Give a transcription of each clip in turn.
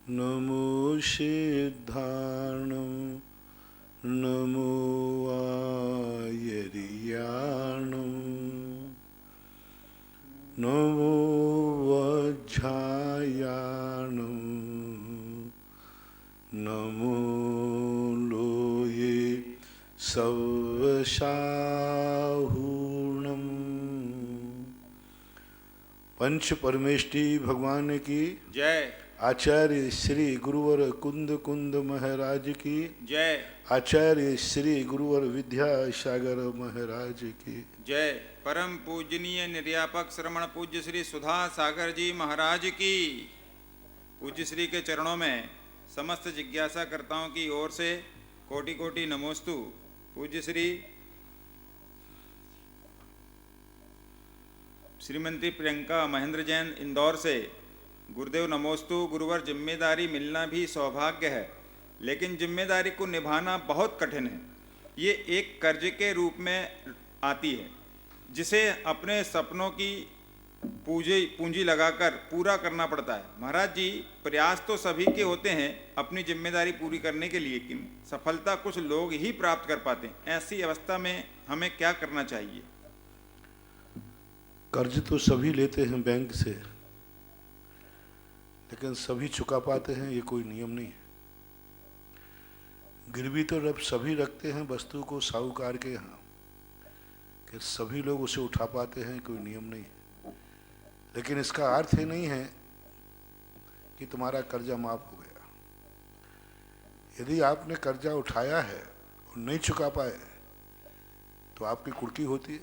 नमो सिद्धार्णं नमो आयर्याणं नमो वज्रायाणं नमो लोये सवशाहूर्णम्। पंच परमेष्टि भगवान की जय। आचार्य श्री गुरुवर कुंद कुंद महाराज की जय। आचार्य श्री गुरुवर विद्यासागर महाराज की जय। परम पूजनीय निर्यापक श्रमण पूज्य श्री सुधा सागर जी महाराज की। पूज्य श्री के चरणों में समस्त जिज्ञासा कर्ताओं की ओर से कोटि कोटि नमोस्तु। पूज्य श्रीमती प्रियंका महेंद्र जैन इंदौर से, गुरुदेव नमोस्तु। गुरुवर, जिम्मेदारी मिलना भी सौभाग्य है, लेकिन जिम्मेदारी को निभाना बहुत कठिन है। ये एक कर्ज के रूप में आती है, जिसे अपने सपनों की पूंजी लगाकर पूरा करना पड़ता है। महाराज जी, प्रयास तो सभी के होते हैं अपनी जिम्मेदारी पूरी करने के लिए, लेकिन सफलता कुछ लोग ही प्राप्त कर पाते हैं। ऐसी अवस्था में हमें क्या करना चाहिए? कर्ज तो सभी लेते हैं बैंक से, लेकिन सभी चुका पाते हैं ये कोई नियम नहीं है। गिरवी तो रब सभी रखते हैं वस्तु को साहूकार के यहाँ, कि सभी लोग उसे उठा पाते हैं कोई नियम नहीं है। लेकिन इसका अर्थ ये नहीं है कि तुम्हारा कर्जा माफ हो गया। यदि आपने कर्जा उठाया है और नहीं चुका पाए तो आपकी कुर्की होती है,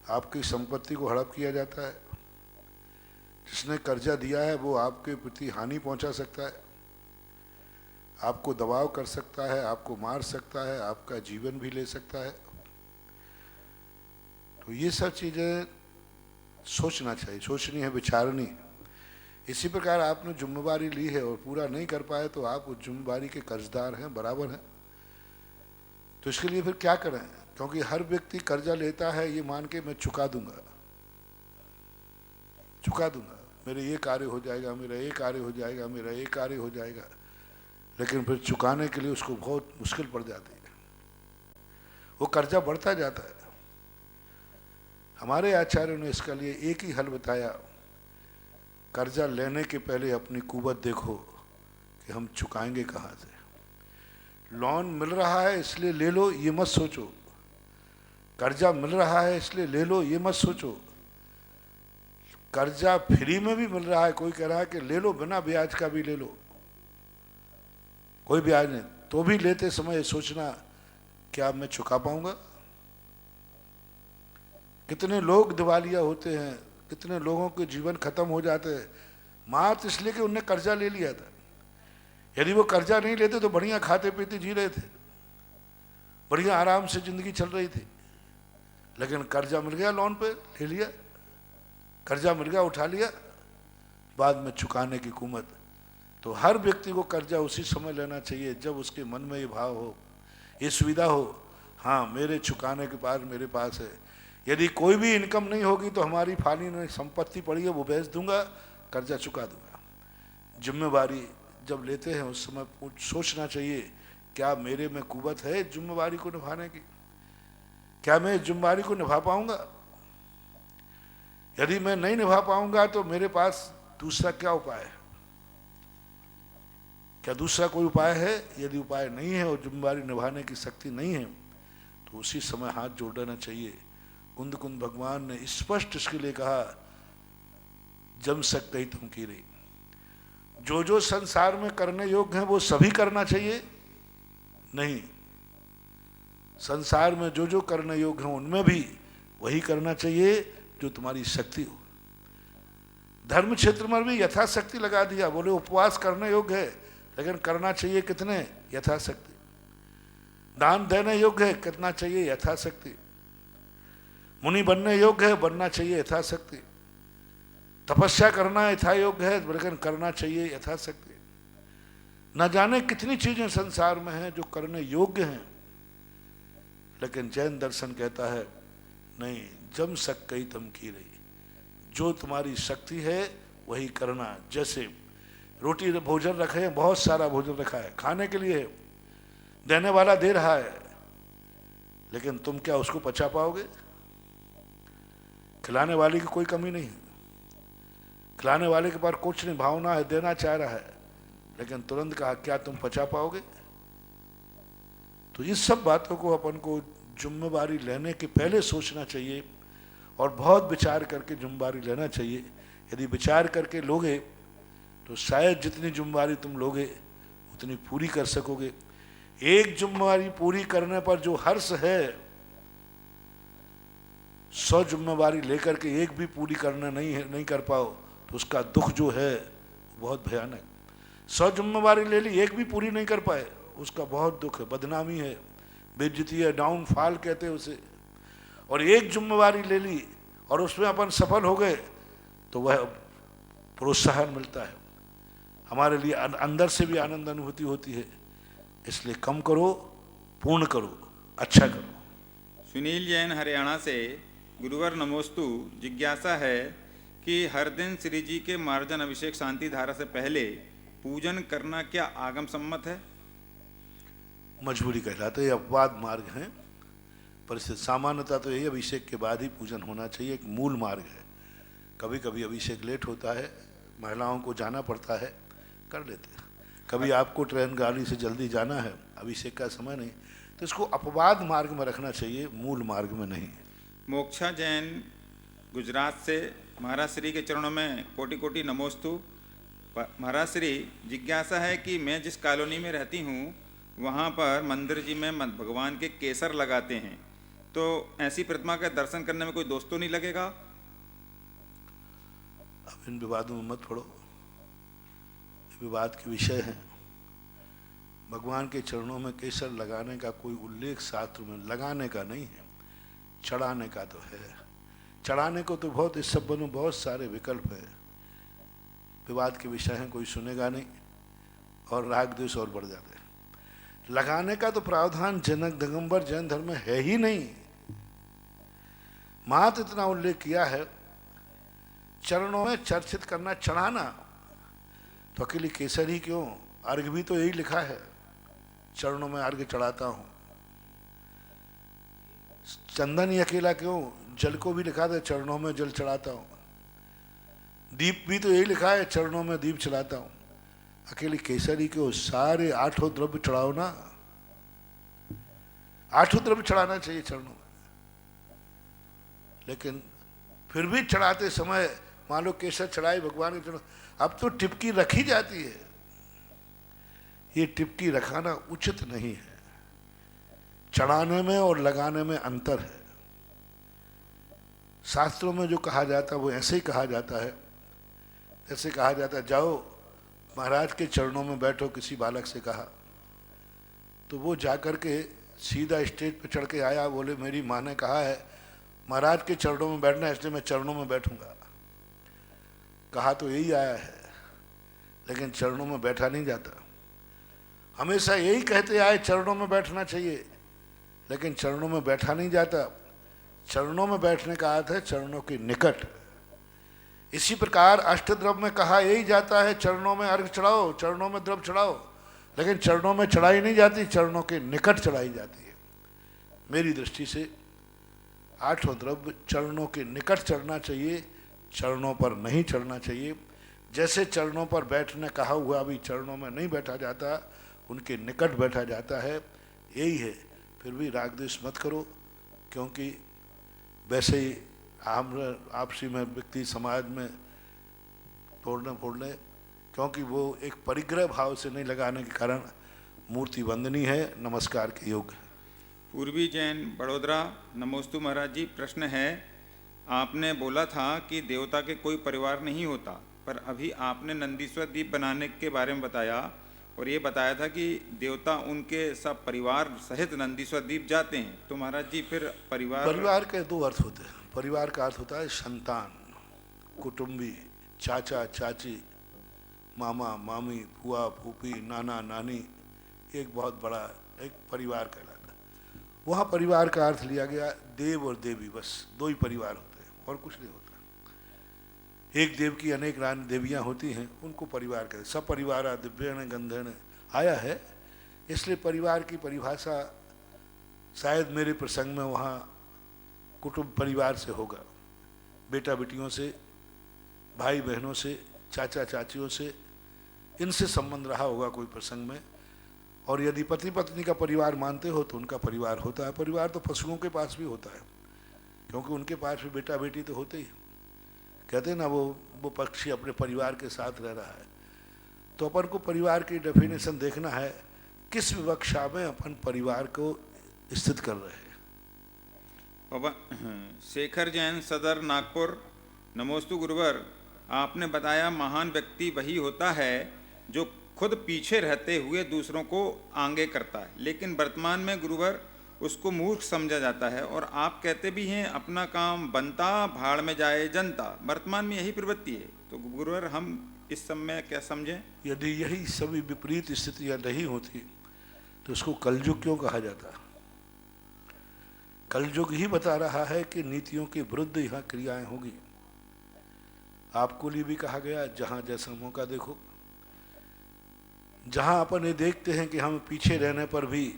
आपकी संपत्ति को हड़प किया जाता है। जिसने कर्जा दिया है वो आपके प्रति हानि पहुंचा सकता है, आपको दबाव कर सकता है, आपको मार सकता है, आपका जीवन भी ले सकता है। तो ये सब चीज़ें सोचना चाहिए, सोचनी है, विचारनी है। इसी प्रकार आपने जिम्मेवारी ली है और पूरा नहीं कर पाए तो आप उस जिम्मेवारी के कर्जदार हैं, बराबर हैं। तो इसके लिए फिर क्या करें? क्योंकि हर व्यक्ति कर्जा लेता है ये मान के मैं चुका दूंगा, मेरे ये कार्य हो जाएगा, मेरा ये कार्य हो जाएगा, मेरा ये कार्य हो जाएगा, लेकिन फिर चुकाने के लिए उसको बहुत मुश्किल पड़ जाती है। वो कर्जा बढ़ता जाता है। हमारे आचार्यों ने इसके लिए एक ही हल बताया, कर्जा लेने के पहले अपनी कुवत देखो कि हम चुकाएंगे कहाँ से। लोन मिल रहा है इसलिए ले लो ये मत सोचो, कर्जा मिल रहा है इसलिए ले लो ये मत सोचो। कर्जा फ्री में भी मिल रहा है, कोई कह रहा है कि ले लो, बिना ब्याज का भी ले लो, कोई ब्याज नहीं, तो भी लेते समय सोचना क्या मैं चुका पाऊंगा। कितने लोग दिवालिया होते हैं, कितने लोगों के जीवन खत्म हो जाते हैं मात्र इसलिए कि उनने कर्जा ले लिया था। यदि वो कर्जा नहीं लेते तो बढ़िया खाते पीते जी रहे थे, बढ़िया आराम से जिंदगी चल रही थी। लेकिन कर्जा मिल गया, लोन पे ले लिया, कर्जा मिल गया, उठा लिया, बाद में चुकाने की कुमत। तो हर व्यक्ति को कर्जा उसी समय लेना चाहिए जब उसके मन में ये भाव हो, ये सुविधा हो, हाँ मेरे चुकाने के बाद मेरे पास है। यदि कोई भी इनकम नहीं होगी तो हमारी फानी में संपत्ति पड़ी है वो बेच दूंगा, कर्जा चुका दूंगा। जिम्मेवारी जब लेते हैं उस समय सोचना चाहिए क्या मेरे में कुवत है जिम्मेवारी को निभाने की, क्या मैं जिम्मेवारी को निभा पाऊंगा। यदि मैं नहीं निभा पाऊंगा तो मेरे पास दूसरा क्या उपाय है, क्या दूसरा कोई उपाय है? यदि उपाय नहीं है और जिम्मेवारी निभाने की शक्ति नहीं है तो उसी समय हाथ जोड़ देना चाहिए। कुंद कुंद भगवान ने स्पष्ट इसके लिए कहा, जम सक कही तुम की रही। जो जो संसार में करने योग्य है वो सभी करना चाहिए नहीं, संसार में जो जो करने योग्य है उनमें भी वही करना चाहिए जो तुम्हारी शक्ति हो। धर्म क्षेत्र में भी यथाशक्ति लगा दिया, बोले उपवास करने योग्य है लेकिन करना चाहिए कितने? यथाशक्ति। दान देने योग्य है, कितना चाहिए? यथाशक्ति। मुनि बनने योग्य है, बनना चाहिए यथाशक्ति। तपस्या करना यथा योग्य है लेकिन करना चाहिए यथाशक्ति। न जाने कितनी चीजें संसार में हैं जो करने योग्य हैं, लेकिन जैन दर्शन कहता है नहीं, जम सक कही तुम की रही, जो तुम्हारी शक्ति है वही करना। जैसे रोटी भोजन रखे हैं, बहुत सारा भोजन रखा है, खाने के लिए देने वाला दे रहा है, लेकिन तुम क्या उसको पचा पाओगे? खिलाने वाले की कोई कमी नहीं, खिलाने वाले के पास कुछ नहीं, भावना है, देना चाह रहा है, लेकिन तुरंत कहा क्या तुम पचा पाओगे? तो इस सब बातों को अपन को जिम्मेवारी लेने के पहले सोचना चाहिए और बहुत विचार करके जिम्मेवारी लेना चाहिए। यदि विचार करके लोगे तो शायद जितनी जिम्मेवारी तुम लोगे उतनी पूरी कर सकोगे। एक जिम्मेवारी पूरी करने पर जो हर्ष है, 100 जिम्मेवारी लेकर के एक भी पूरी करना नहीं कर पाओ तो उसका दुख जो है बहुत भयानक। 100 जिम्मेवारी ले ली, एक भी पूरी नहीं कर पाए, उसका बहुत दुख है, बदनामी है, बेइज्जती है, डाउनफॉल कहते हैं उसे। और एक जिम्मेवारी ले ली और उसमें अपन सफल हो गए तो वह प्रोत्साहन मिलता है, हमारे लिए अंदर से भी आनंद अनुभूति होती है। इसलिए कम करो, पूर्ण करो, अच्छा करो। सुनील जैन हरियाणा से, गुरुवर नमोस्तु, जिज्ञासा है कि हर दिन श्री जी के मार्जन अभिषेक शांति धारा से पहले पूजन करना क्या आगम सम्मत है? मजबूरी कहलाता है, अपवाद मार्ग है, पर इससे सामान्यता तो यही अभिषेक के बाद ही पूजन होना चाहिए, एक मूल मार्ग है। कभी कभी अभिषेक लेट होता है, महिलाओं को जाना पड़ता है, कर लेते हैं। कभी आपको ट्रेन गाड़ी से जल्दी जाना है, अभिषेक का समय नहीं, तो इसको अपवाद मार्ग में रखना चाहिए, मूल मार्ग में नहीं। मोक्षा जैन गुजरात से, महाराज श्री के चरणों में कोटि कोटि नमोस्तु। महाराज श्री, जिज्ञासा है कि मैं जिस कॉलोनी में रहती हूँ वहाँ पर मंदिर जी में भगवान के केसर लगाते हैं, तो ऐसी प्रतिमा का दर्शन करने में कोई दोष तो नहीं लगेगा? अब इन विवादों में मत पड़ो, विवाद के विषय हैं। भगवान के चरणों में केसर लगाने का कोई उल्लेख शास्त्र में लगाने का नहीं है, चढ़ाने का तो है। चढ़ाने को तो बहुत, इस सब में बहुत सारे विकल्प है, विवाद के विषय हैं, कोई सुनेगा नहीं और राग द्वेष और बढ़ जाते हैं। लगाने का तो प्रावधान जनक दिगंबर जैन धर्म में है ही नहीं। मात्र इतना उल्लेख किया है चरणों में चर्चित करना, चढ़ाना, तो अकेली केसर ही क्यों, अर्घ भी तो यही लिखा है, चरणों में अर्घ चढ़ाता हूं। चंदन ही अकेला क्यों, जल को भी लिखा था चरणों में जल चढ़ाता हूं। दीप भी तो यही लिखा है, चरणों में दीप चढ़ाता हूं। अकेली केसर ही क्यों, सारे 8 द्रव्य चढ़ाओ ना, 8 द्रव्य चढ़ाना चाहिए चरणों में। लेकिन फिर भी चढ़ाते समय मान लो केसर चढ़ाई भगवान के चरणों, अब तो टिपकी रखी जाती है, ये टिपकी रखाना उचित नहीं है। चढ़ाने में और लगाने में अंतर है। शास्त्रों में जो कहा जाता है वो ऐसे ही कहा जाता है, जैसे कहा जाता है जाओ महाराज के चरणों में बैठो, किसी बालक से कहा, तो वो जाकर के सीधा स्टेज पे चढ़ के आया, बोले मेरी माँ ने कहा है महाराज के चरणों में बैठना, इसलिए मैं चरणों में बैठूंगा। कहा तो यही आया है, लेकिन चरणों में बैठा नहीं जाता। हमेशा यही कहते आए चरणों में बैठना चाहिए, लेकिन चरणों में बैठा नहीं जाता। चरणों में बैठने का अर्थ है चरणों के निकट। इसी प्रकार अष्टद्रव्य में कहा यही जाता है चरणों में अर्घ चढ़ाओ, चरणों में द्रव्य चढ़ाओ, लेकिन चरणों में चढ़ाई नहीं जाती, चरणों के निकट चढ़ाई जाती है। मेरी दृष्टि से 8 द्रव्य चरणों के निकट चढ़ना चाहिए, चरणों पर नहीं चढ़ना चाहिए। जैसे चरणों पर बैठने कहा हुआ अभी चरणों में नहीं बैठा जाता, उनके निकट बैठा जाता है, यही है। फिर भी राग द्वेष मत करो, क्योंकि वैसे ही आपसी में व्यक्ति समाज में तोड़ने फोड़ने, क्योंकि वो एक परिग्रह भाव से नहीं लगाने के कारण मूर्ति वंदनीय है, नमस्कार के योग्य है। पूर्वी जैन बड़ोदरा, नमोस्तु महाराज जी, प्रश्न है, आपने बोला था कि देवता के कोई परिवार नहीं होता, पर अभी आपने नंदीश्वर दीप बनाने के बारे में बताया और ये बताया था कि देवता उनके सब परिवार सहित नंदीश्वर दीप जाते हैं, तो महाराज जी फिर परिवार के 2 अर्थ होते हैं। परिवार का अर्थ होता है संतान, कुटुंबी, चाचा चाची, मामा मामी, फुआ फूफी, नाना नानी, एक बहुत बड़ा एक परिवार कहलाता है। वहाँ परिवार का अर्थ लिया गया देव और देवी, बस 2 ही परिवार होते हैं और कुछ नहीं होता। एक देव की अनेक रानी देवियाँ होती हैं, उनको परिवार कहते हैं। सब परिवार दिव्यण गंधन आया है, इसलिए परिवार की परिभाषा शायद मेरे प्रसंग में वहाँ कुटुंब परिवार से होगा, बेटा बेटियों से, भाई बहनों से, चाचा चाचियों से, इनसे संबंध रहा होगा कोई प्रसंग में। और यदि पति पत्नी का परिवार मानते हो तो उनका परिवार होता है। परिवार तो पशुओं के पास भी होता है, क्योंकि उनके पास भी बेटा बेटी तो होते ही। कहते हैं ना, वो पक्षी अपने परिवार के साथ रह रहा है। तो अपन को परिवार की डेफिनेशन देखना है, किस विवक्षा में अपन परिवार को स्थित कर रहे हैं। शेखर जैन, सदर, नागपुर। नमोस्तु गुरुवर, आपने बताया महान व्यक्ति वही होता है जो खुद पीछे रहते हुए दूसरों को आगे करता है, लेकिन वर्तमान में गुरुवर उसको मूर्ख समझा जाता है। और आप कहते भी हैं अपना काम बनता भाड़ में जाए जनता। वर्तमान में यही प्रवृत्ति है, तो गुरुवर हम इस समय क्या समझें? यदि यही सभी विपरीत स्थितियां नहीं होती तो इसको कलयुग क्यों कहा जाता? कलयुग ही बता रहा है कि नीतियों के विरुद्ध यहाँ क्रियाएं होगी। आपको लिए भी कहा गया, जहाँ जैसा मौका देखो। जहाँ अपन ये देखते हैं कि हम पीछे रहने पर भी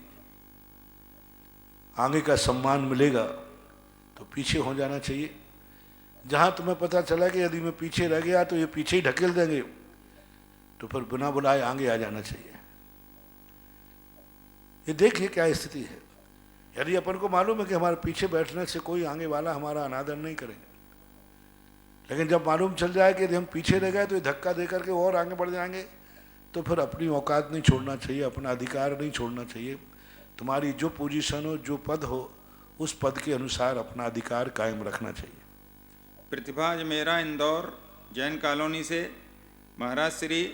आगे का सम्मान मिलेगा तो पीछे हो जाना चाहिए। जहाँ तुम्हें पता चला कि यदि मैं पीछे रह गया तो ये पीछे ही ढकेल देंगे, तो फिर बिना बुलाए आगे आ जाना चाहिए। ये देखिए क्या स्थिति है। यदि अपन को मालूम है कि हमारे पीछे बैठने से कोई आगे वाला हमारा अनादर नहीं करेंगे, लेकिन जब मालूम चल जाए कि यदि हम पीछे रह गए तो ये धक्का दे करके और आगे बढ़ जाएंगे, तो फिर अपनी औकात नहीं छोड़ना चाहिए, अपना अधिकार नहीं छोड़ना चाहिए। तुम्हारी जो पोजीशन हो, जो पद हो, उस पद के अनुसार अपना अधिकार कायम रखना चाहिए। प्रतिभा मेरा, इंदौर जैन कॉलोनी से। महाराज श्री,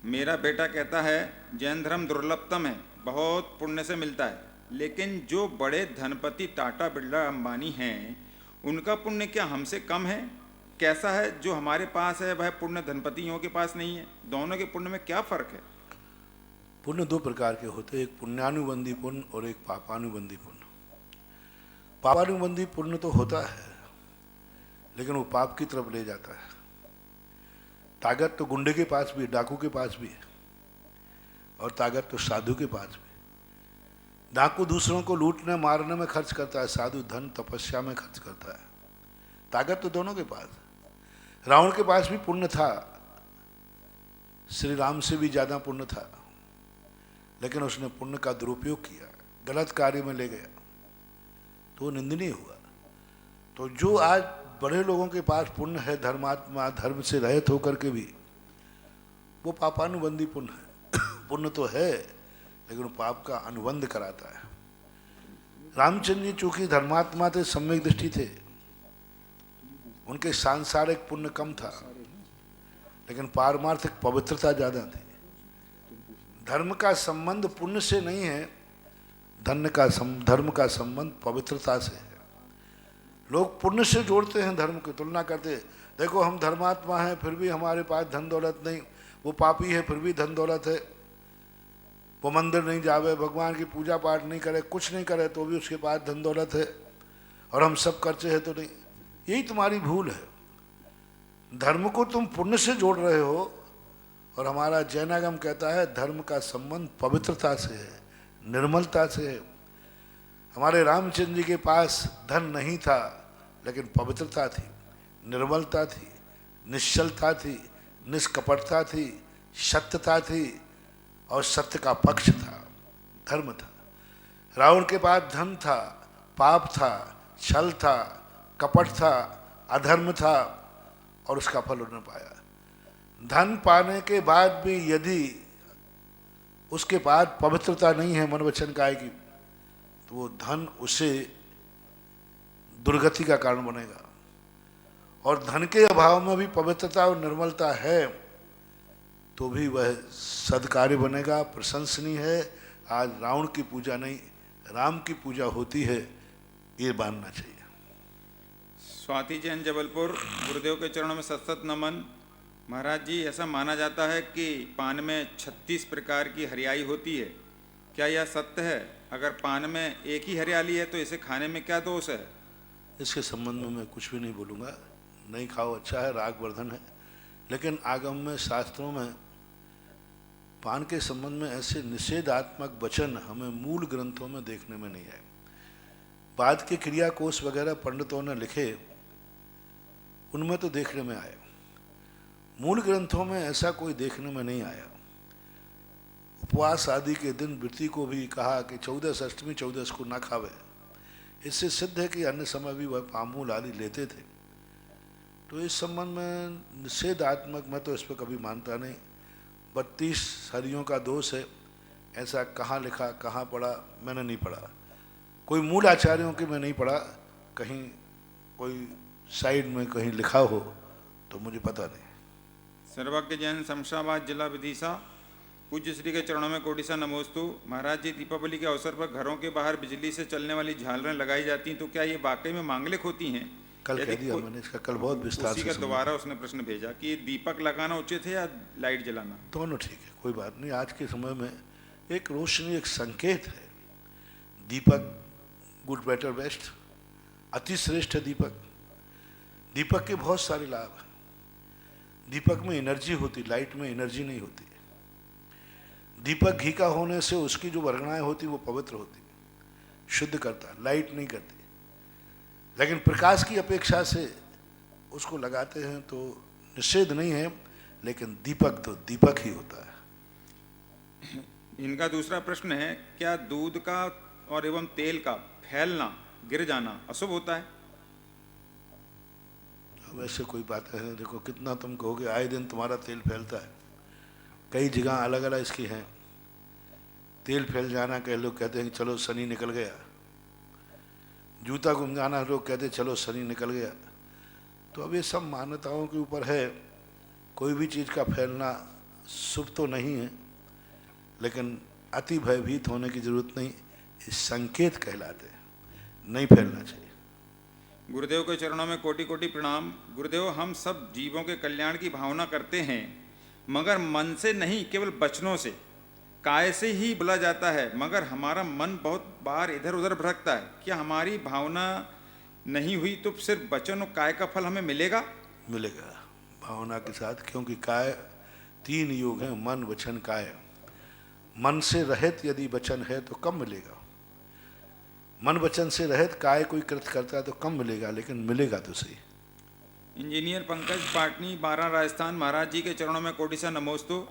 मेरा बेटा कहता है जैन धर्म दुर्लभतम है, बहुत पुण्य से मिलता है, लेकिन जो बड़े धनपति टाटा बिरला अंबानी हैं उनका पुण्य क्या हमसे कम है? कैसा है जो हमारे पास है वह पुण्य धनपतियों के पास नहीं है? दोनों के पुण्य में क्या फर्क है? पुण्य दो प्रकार के होते हैं, एक पुण्यानुबंधी पुण्य और एक पापानुबंधी पुण्य। पापानुबंधी पुण्य तो होता है, लेकिन वो पाप की तरफ ले जाता है। ताकत तो गुंडे के पास भी, डाकू के पास भी है, और ताकत तो साधु के पास भी। डाकू दूसरों को लूटने मारने में खर्च करता है, साधु धन तपस्या में खर्च करता है। ताकत तो दोनों के पास। रावण के पास भी पुण्य था, श्री राम से भी ज्यादा पुण्य था, लेकिन उसने पुण्य का दुरुपयोग किया, गलत कार्य में ले गया, तो वो निंदनीय हुआ। तो जो आज बड़े लोगों के पास पुण्य है, धर्मात्मा, धर्म से रहित होकर के भी, वो पापानुबंधी पुण्य है। पुण्य तो है, लेकिन वो पाप का अनुबंध कराता है। रामचंद्र जी चूंकि धर्मात्मा थे, सम्यक दृष्टि थे, उनके सांसारिक पुण्य कम था, लेकिन पारमार्थिक पवित्रता ज्यादा थी। धर्म का संबंध पुण्य से नहीं है, धर्म का संबंध पवित्रता से है। लोग पुण्य से जोड़ते हैं, धर्म की तुलना करते हैं। देखो हम धर्मात्मा हैं फिर भी हमारे पास धन दौलत नहीं, वो पापी है फिर भी धन दौलत है, वो मंदिर नहीं जावे, भगवान की पूजा पाठ नहीं करे, कुछ नहीं करे, तो भी उसके पास धन दौलत है, और हम सब करते हैं तो नहीं। यही तुम्हारी भूल है। धर्म को तुम पुण्य से जोड़ रहे हो, और हमारा जैनागम कहता है धर्म का संबंध पवित्रता से है, निर्मलता से है। हमारे रामचंद्र जी के पास धन नहीं था, लेकिन पवित्रता थी, निर्मलता थी, निश्चलता थी, निष्कपटता थी, सत्यता थी, और सत्य का पक्ष था, धर्म था। रावण के पास धन था, पाप था, छल था, कपट था, अधर्म था, और उसका फल उन्होंने पाया। धन पाने के बाद भी यदि उसके पास पवित्रता नहीं है मन वचन काया की, तो वो धन उसे दुर्गति का कारण बनेगा। और धन के अभाव में भी पवित्रता और निर्मलता है तो भी वह सद्कार्य बनेगा, प्रशंसनीय है। आज रावण की पूजा नहीं, राम की पूजा होती है, ये मानना चाहिए। स्वाति जैन, जबलपुर। गुरुदेव के चरणों में सत नमन। महाराज जी, ऐसा माना जाता है कि पान में 36 प्रकार की हरियाली होती है, क्या यह सत्य है? अगर पान में एक ही हरियाली है तो इसे खाने में क्या दोष है? इसके संबंध में मैं कुछ भी नहीं बोलूँगा, नहीं खाओ अच्छा है, रागवर्धन है, लेकिन आगम में शास्त्रों में पान के संबंध में ऐसे निषेधात्मक वचन हमें मूल ग्रंथों में देखने में नहीं आए। बाद के क्रिया कोश वगैरह पंडितों ने लिखे, उनमें तो देखने में आए, मूल ग्रंथों में ऐसा कोई देखने में नहीं आया। उपवास आदि के दिन वृत्ति को भी कहा कि 14 अष्टमी 14 को ना खावे, इससे सिद्ध है कि अन्य समय भी वह पामूल आदि लेते थे। तो इस संबंध में निषेधात्मक मैं तो इस पर कभी मानता नहीं। 32 हरियों का दोष है, ऐसा कहाँ लिखा कहाँ पढ़ा मैंने नहीं पढ़ा, कोई मूल आचार्यों के में नहीं पढ़ा, कहीं कोई साइड में कहीं लिखा हो तो मुझे पता नहीं। सर्वज्ञ जैन शमशाबाद जिला विदिशा। पूज्य श्री के चरणों में कोटि सा नमोस्तु। महाराज जी, दीपावली के अवसर पर घरों के बाहर बिजली से चलने वाली झालरें लगाई जाती हैं, तो क्या ये वाकई में मांगलिक होती हैं? कल कह दिया मैंने इसका, कल बहुत विस्तार उसी से का दोबारा उसने प्रश्न भेजा कि ये दीपक लगाना उचित है या लाइट जलाना? दोनों ठीक है, कोई बात नहीं। आज के समय में एक रोशनी एक संकेत है। दीपक गुड बेटर बेस्ट, अति श्रेष्ठ है दीपक। दीपक के बहुत सारे लाभ हैं। दीपक में एनर्जी होती, लाइट में एनर्जी नहीं होती। दीपक घी का होने से उसकी जो वर्गणाएं होती वो पवित्र होती, शुद्ध करता, लाइट नहीं करती। लेकिन प्रकाश की अपेक्षा से उसको लगाते हैं तो निषेध नहीं है, लेकिन दीपक तो दीपक ही होता है। इनका दूसरा प्रश्न है, क्या दूध का और एवं तेल का फैलना, गिर जाना अशुभ होता है? वैसे कोई बात है, देखो कितना तुम कहोगे आए दिन तुम्हारा तेल फैलता है, कई जगह अलग अलग इसकी हैं। तेल फैल जाना, कई लोग कहते हैं कि चलो शनि निकल गया। जूता घूम जाना, लोग कहते हैं चलो शनि निकल गया। तो अब ये सब मान्यताओं के ऊपर है। कोई भी चीज़ का फैलना शुभ तो नहीं है, लेकिन अति भयभीत होने की जरूरत नहीं। इस संकेत कहलाते हैं, नहीं फैलना चाहिए। गुरुदेव के चरणों में कोटि कोटि प्रणाम। गुरुदेव, हम सब जीवों के कल्याण की भावना करते हैं, मगर मन से नहीं, केवल वचनों से, काय से ही बोला जाता है, मगर हमारा मन बहुत बार इधर उधर भटकता है। क्या हमारी भावना नहीं हुई तो सिर्फ वचन और काय का फल हमें मिलेगा? मिलेगा भावना के साथ, क्योंकि काय 3 योग हैं, मन वचन काय। मन से रहित यदि वचन है तो कम मिलेगा, मन वचन से रहित काय कोई कृत करता है तो कम मिलेगा, लेकिन मिलेगा तो सही। इंजीनियर पंकज पाटनी, 12 राजस्थान। महाराज जी के चरणों में कोटि सा नमोस्तु।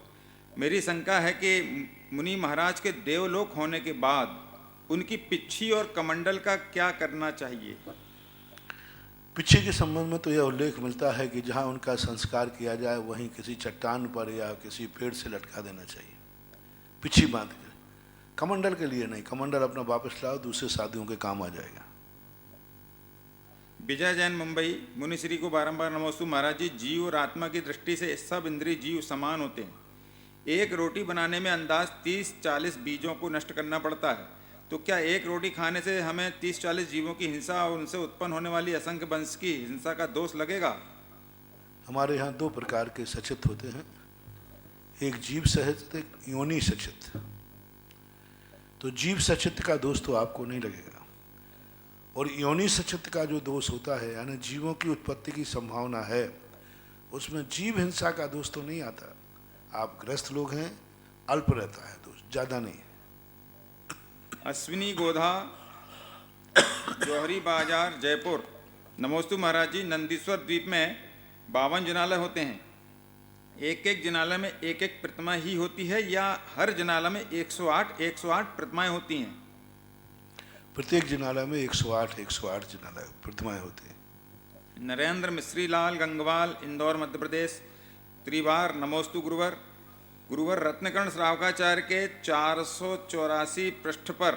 मेरी शंका है कि मुनि महाराज के देवलोक होने के बाद उनकी पिच्छी और कमंडल का क्या करना चाहिए? पिच्छी के संबंध में तो यह उल्लेख मिलता है कि जहाँ उनका संस्कार किया जाए वहीं किसी चट्टान पर या किसी पेड़ से लटका देना चाहिए, पिच्छी बांध कर। कमंडल के लिए नहीं, कमंडल अपना वापस लाओ, दूसरे साधुओं के काम आ जाएगा। विजय जैन मुंबई। मुनिश्री को बारंबार नमोस्तु। महाराज जी, जीव और आत्मा की दृष्टि से सब इंद्रिय जीव समान होते हैं। एक रोटी बनाने में अंदाज 30-40 बीजों को नष्ट करना पड़ता है, तो क्या एक रोटी खाने से हमें 30-40 जीवों की हिंसा और उनसे उत्पन्न होने वाली असंख्य वंश की हिंसा का दोष लगेगा? हमारे यहाँ 2 प्रकार के सचित होते हैं, एक जीव सहित, एक योनि सचित। तो जीव सचित का दोष तो आपको नहीं लगेगा, और योनि सचित का जो दोष होता है, यानी जीवों की उत्पत्ति की संभावना है, उसमें जीव हिंसा का दोष तो नहीं आता। आप ग्रस्त लोग हैं, अल्प रहता है दोष, ज़्यादा नहीं। अश्विनी गोधा, जौहरी बाजार, जयपुर। नमोस्तु महाराज जी। नंदीश्वर द्वीप में 52 जिनालय होते हैं। एक एक जिनालय में एक एक प्रतिमा ही होती है या हर जिनालय में 108 प्रतिमाएं होती हैं? प्रत्येक जिनालय में 108 जिनालय प्रतिमाएं होती हैं। नरेंद्र मिश्री लाल, गंगवाल, इंदौर, मध्य प्रदेश। त्रिवार नमोस्तु गुरुवर। गुरुवर, रत्नकर्ण श्रावकाचार्य के 484 पृष्ठ पर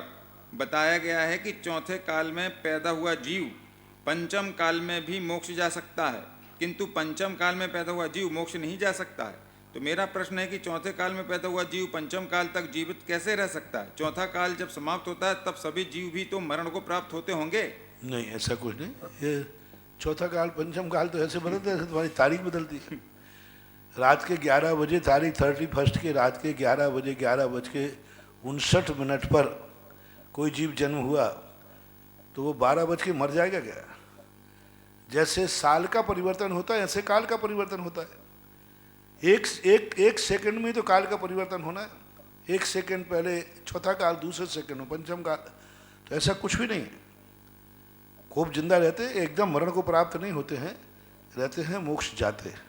बताया गया है कि चौथे काल में पैदा हुआ जीव पंचम काल में भी मोक्ष जा सकता है, किंतु पंचम काल में पैदा हुआ जीव मोक्ष नहीं जा सकता है। तो मेरा प्रश्न है कि चौथे काल में पैदा हुआ जीव पंचम काल तक जीवित कैसे रह सकता है? चौथा काल जब समाप्त होता है तब सभी जीव भी तो मरण को प्राप्त होते होंगे? नहीं, ऐसा कुछ नहीं। ये चौथा काल पंचम काल तो ऐसे बदलते हैं, तुम्हारी तारीख बदलती है। रात के 11 बजे, तारीख 31 के रात के 11 बजे 11:59 पर कोई जीव जन्म हुआ तो वो 12 बज के मर जाएगा क्या? जैसे साल का परिवर्तन होता है ऐसे काल का परिवर्तन होता है। एक सेकंड में तो काल का परिवर्तन होना है। एक सेकंड पहले चौथा काल, दूसरे सेकंड में पंचम काल, तो ऐसा कुछ भी नहीं है। खूब जिंदा रहते, एकदम मरण को प्राप्त नहीं होते हैं, रहते हैं, मोक्ष जाते हैं।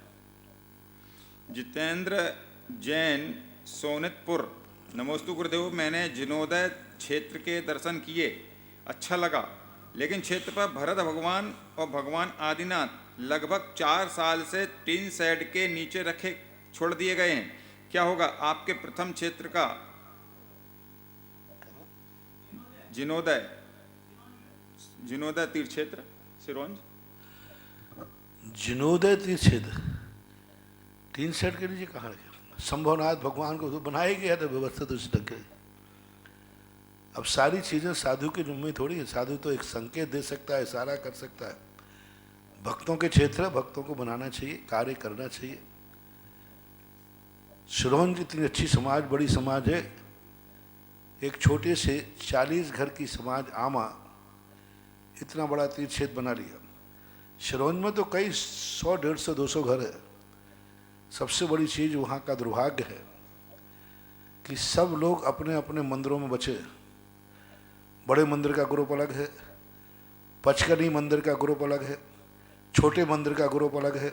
जितेंद्र जैन सोनितपुर, नमोस्तु गुरुदेव। मैंने जिनोदय क्षेत्र के दर्शन किए, अच्छा लगा, लेकिन क्षेत्र पर भरत भगवान और भगवान आदिनाथ लगभग 4 साल से टीन शेड के नीचे रखे छोड़ दिए गए हैं। क्या होगा आपके प्रथम क्षेत्र का? जिनोदय तीर्थ क्षेत्र सिरोंज। जिनोदय तीर्थ क्षेत्र टीन शेड के नीचे कहाँ रखे? संभवनाथ भगवान को तो बनाया गया था व्यवस्थित उस ढंग के। अब सारी चीजें साधु के जुम्मे थोड़ी है। साधु तो एक संकेत दे सकता है, इशारा कर सकता है। भक्तों के क्षेत्र भक्तों को बनाना चाहिए, कार्य करना चाहिए। सिरोंज इतनी अच्छी समाज, बड़ी समाज है। एक छोटे से 40 घर की समाज आमा इतना बड़ा तीर्थ क्षेत्र बना लिया। सिरोंज में तो कई 100, 150, 200 घर है। सबसे बड़ी चीज वहाँ का दुर्भाग्य है कि सब लोग अपने अपने मंदिरों में बचे। बड़े मंदिर का ग्रुप अलग है, पचकनी मंदिर का ग्रुप अलग है, छोटे मंदिर का ग्रुप अलग है,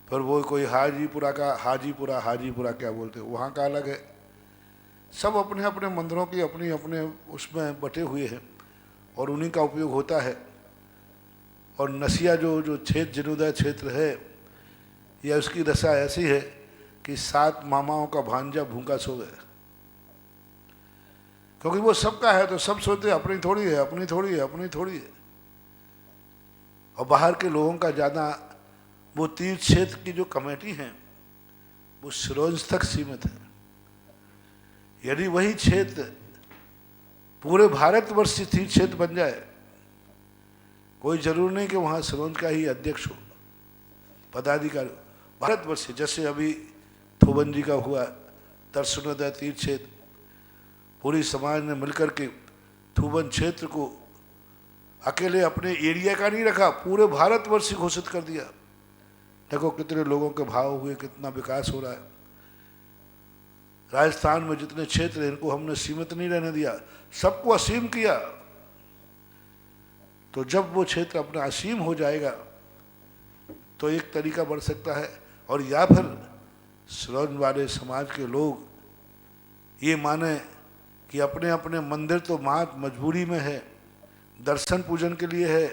फिर वो कोई हाजीपुरा क्या बोलते हैं वहाँ का अलग है। सब अपने अपने मंदिरों की अपनी अपने उसमें बटे हुए हैं और उन्हीं का उपयोग होता है। और नसिया जो क्षेत्र जिनोदय क्षेत्र है, या उसकी दशा ऐसी है कि 7 मामाओं का भांजा भूखा सो गया। क्योंकि वो सबका है तो सब सोचते अपनी थोड़ी है, अपनी थोड़ी है, अपनी थोड़ी है। और बाहर के लोगों का ज़्यादा, वो तीर्थ क्षेत्र की जो कमेटी है वो सिरोंज तक सीमित है। यदि वही क्षेत्र पूरे भारतवर्ष से तीर्थ क्षेत्र बन जाए, कोई जरूर नहीं कि वहाँ सिरोंज का ही अध्यक्ष हो, पदाधिकारी। भारतवर्ष जैसे अभी थोबन जी का हुआ दर्शनोदय तीर्थ क्षेत्र, पूरी समाज ने मिलकर के थोबन क्षेत्र को अकेले अपने एरिया का नहीं रखा, पूरे भारतवर्ष से घोषित कर दिया। देखो कितने लोगों के भाव हुए, कितना विकास हो रहा है। राजस्थान में जितने क्षेत्र हैं इनको हमने सीमित नहीं रहने दिया, सबको असीम किया। तो जब वो क्षेत्र अपना असीम हो जाएगा तो एक तरीका बढ़ सकता है। और या फिर सिरोंज वाले समाज के लोग ये माने कि अपने अपने मंदिर तो मात मजबूरी में है, दर्शन पूजन के लिए है,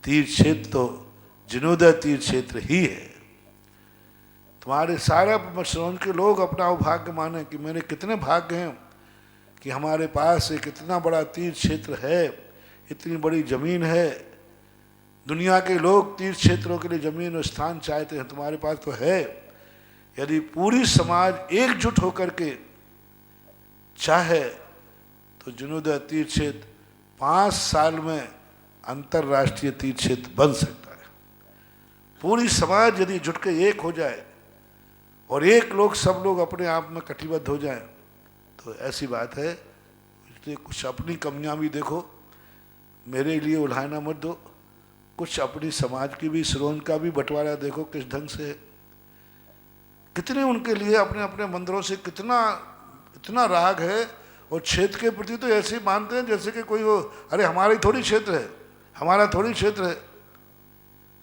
तीर्थ क्षेत्र तो जिनोदय तीर्थ क्षेत्र ही है। तुम्हारे सारे सिरोंज के लोग अपना भाग्य माने कि मेरे कितने भाग्य हैं कि हमारे पास एक इतना बड़ा तीर्थ क्षेत्र है, इतनी बड़ी जमीन है। दुनिया के लोग तीर्थ क्षेत्रों के लिए जमीन और स्थान चाहते हैं, तुम्हारे पास तो है। यदि पूरी समाज एकजुट होकर के चाहे तो जिनोदय तीर्थ क्षेत्र 5 साल में अंतर्राष्ट्रीय तीर्थ क्षेत्र बन सकता है। पूरी समाज यदि जुट के एक हो जाए और एक लोग, सब लोग अपने आप में कटिबद्ध हो जाएं, तो ऐसी बात है। इसलिए कुछ अपनी कमियां भी देखो, मेरे लिए उल्हाना मत दो। कुछ अपनी समाज की भी, सिरोंज का भी बंटवारा देखो किस ढंग से। कितने उनके लिए अपने अपने मंदिरों से इतना राग है, और क्षेत्र के प्रति तो ऐसे ही मानते हैं जैसे कि कोई वो, अरे हमारा ही थोड़ी क्षेत्र है, हमारा थोड़ी क्षेत्र है।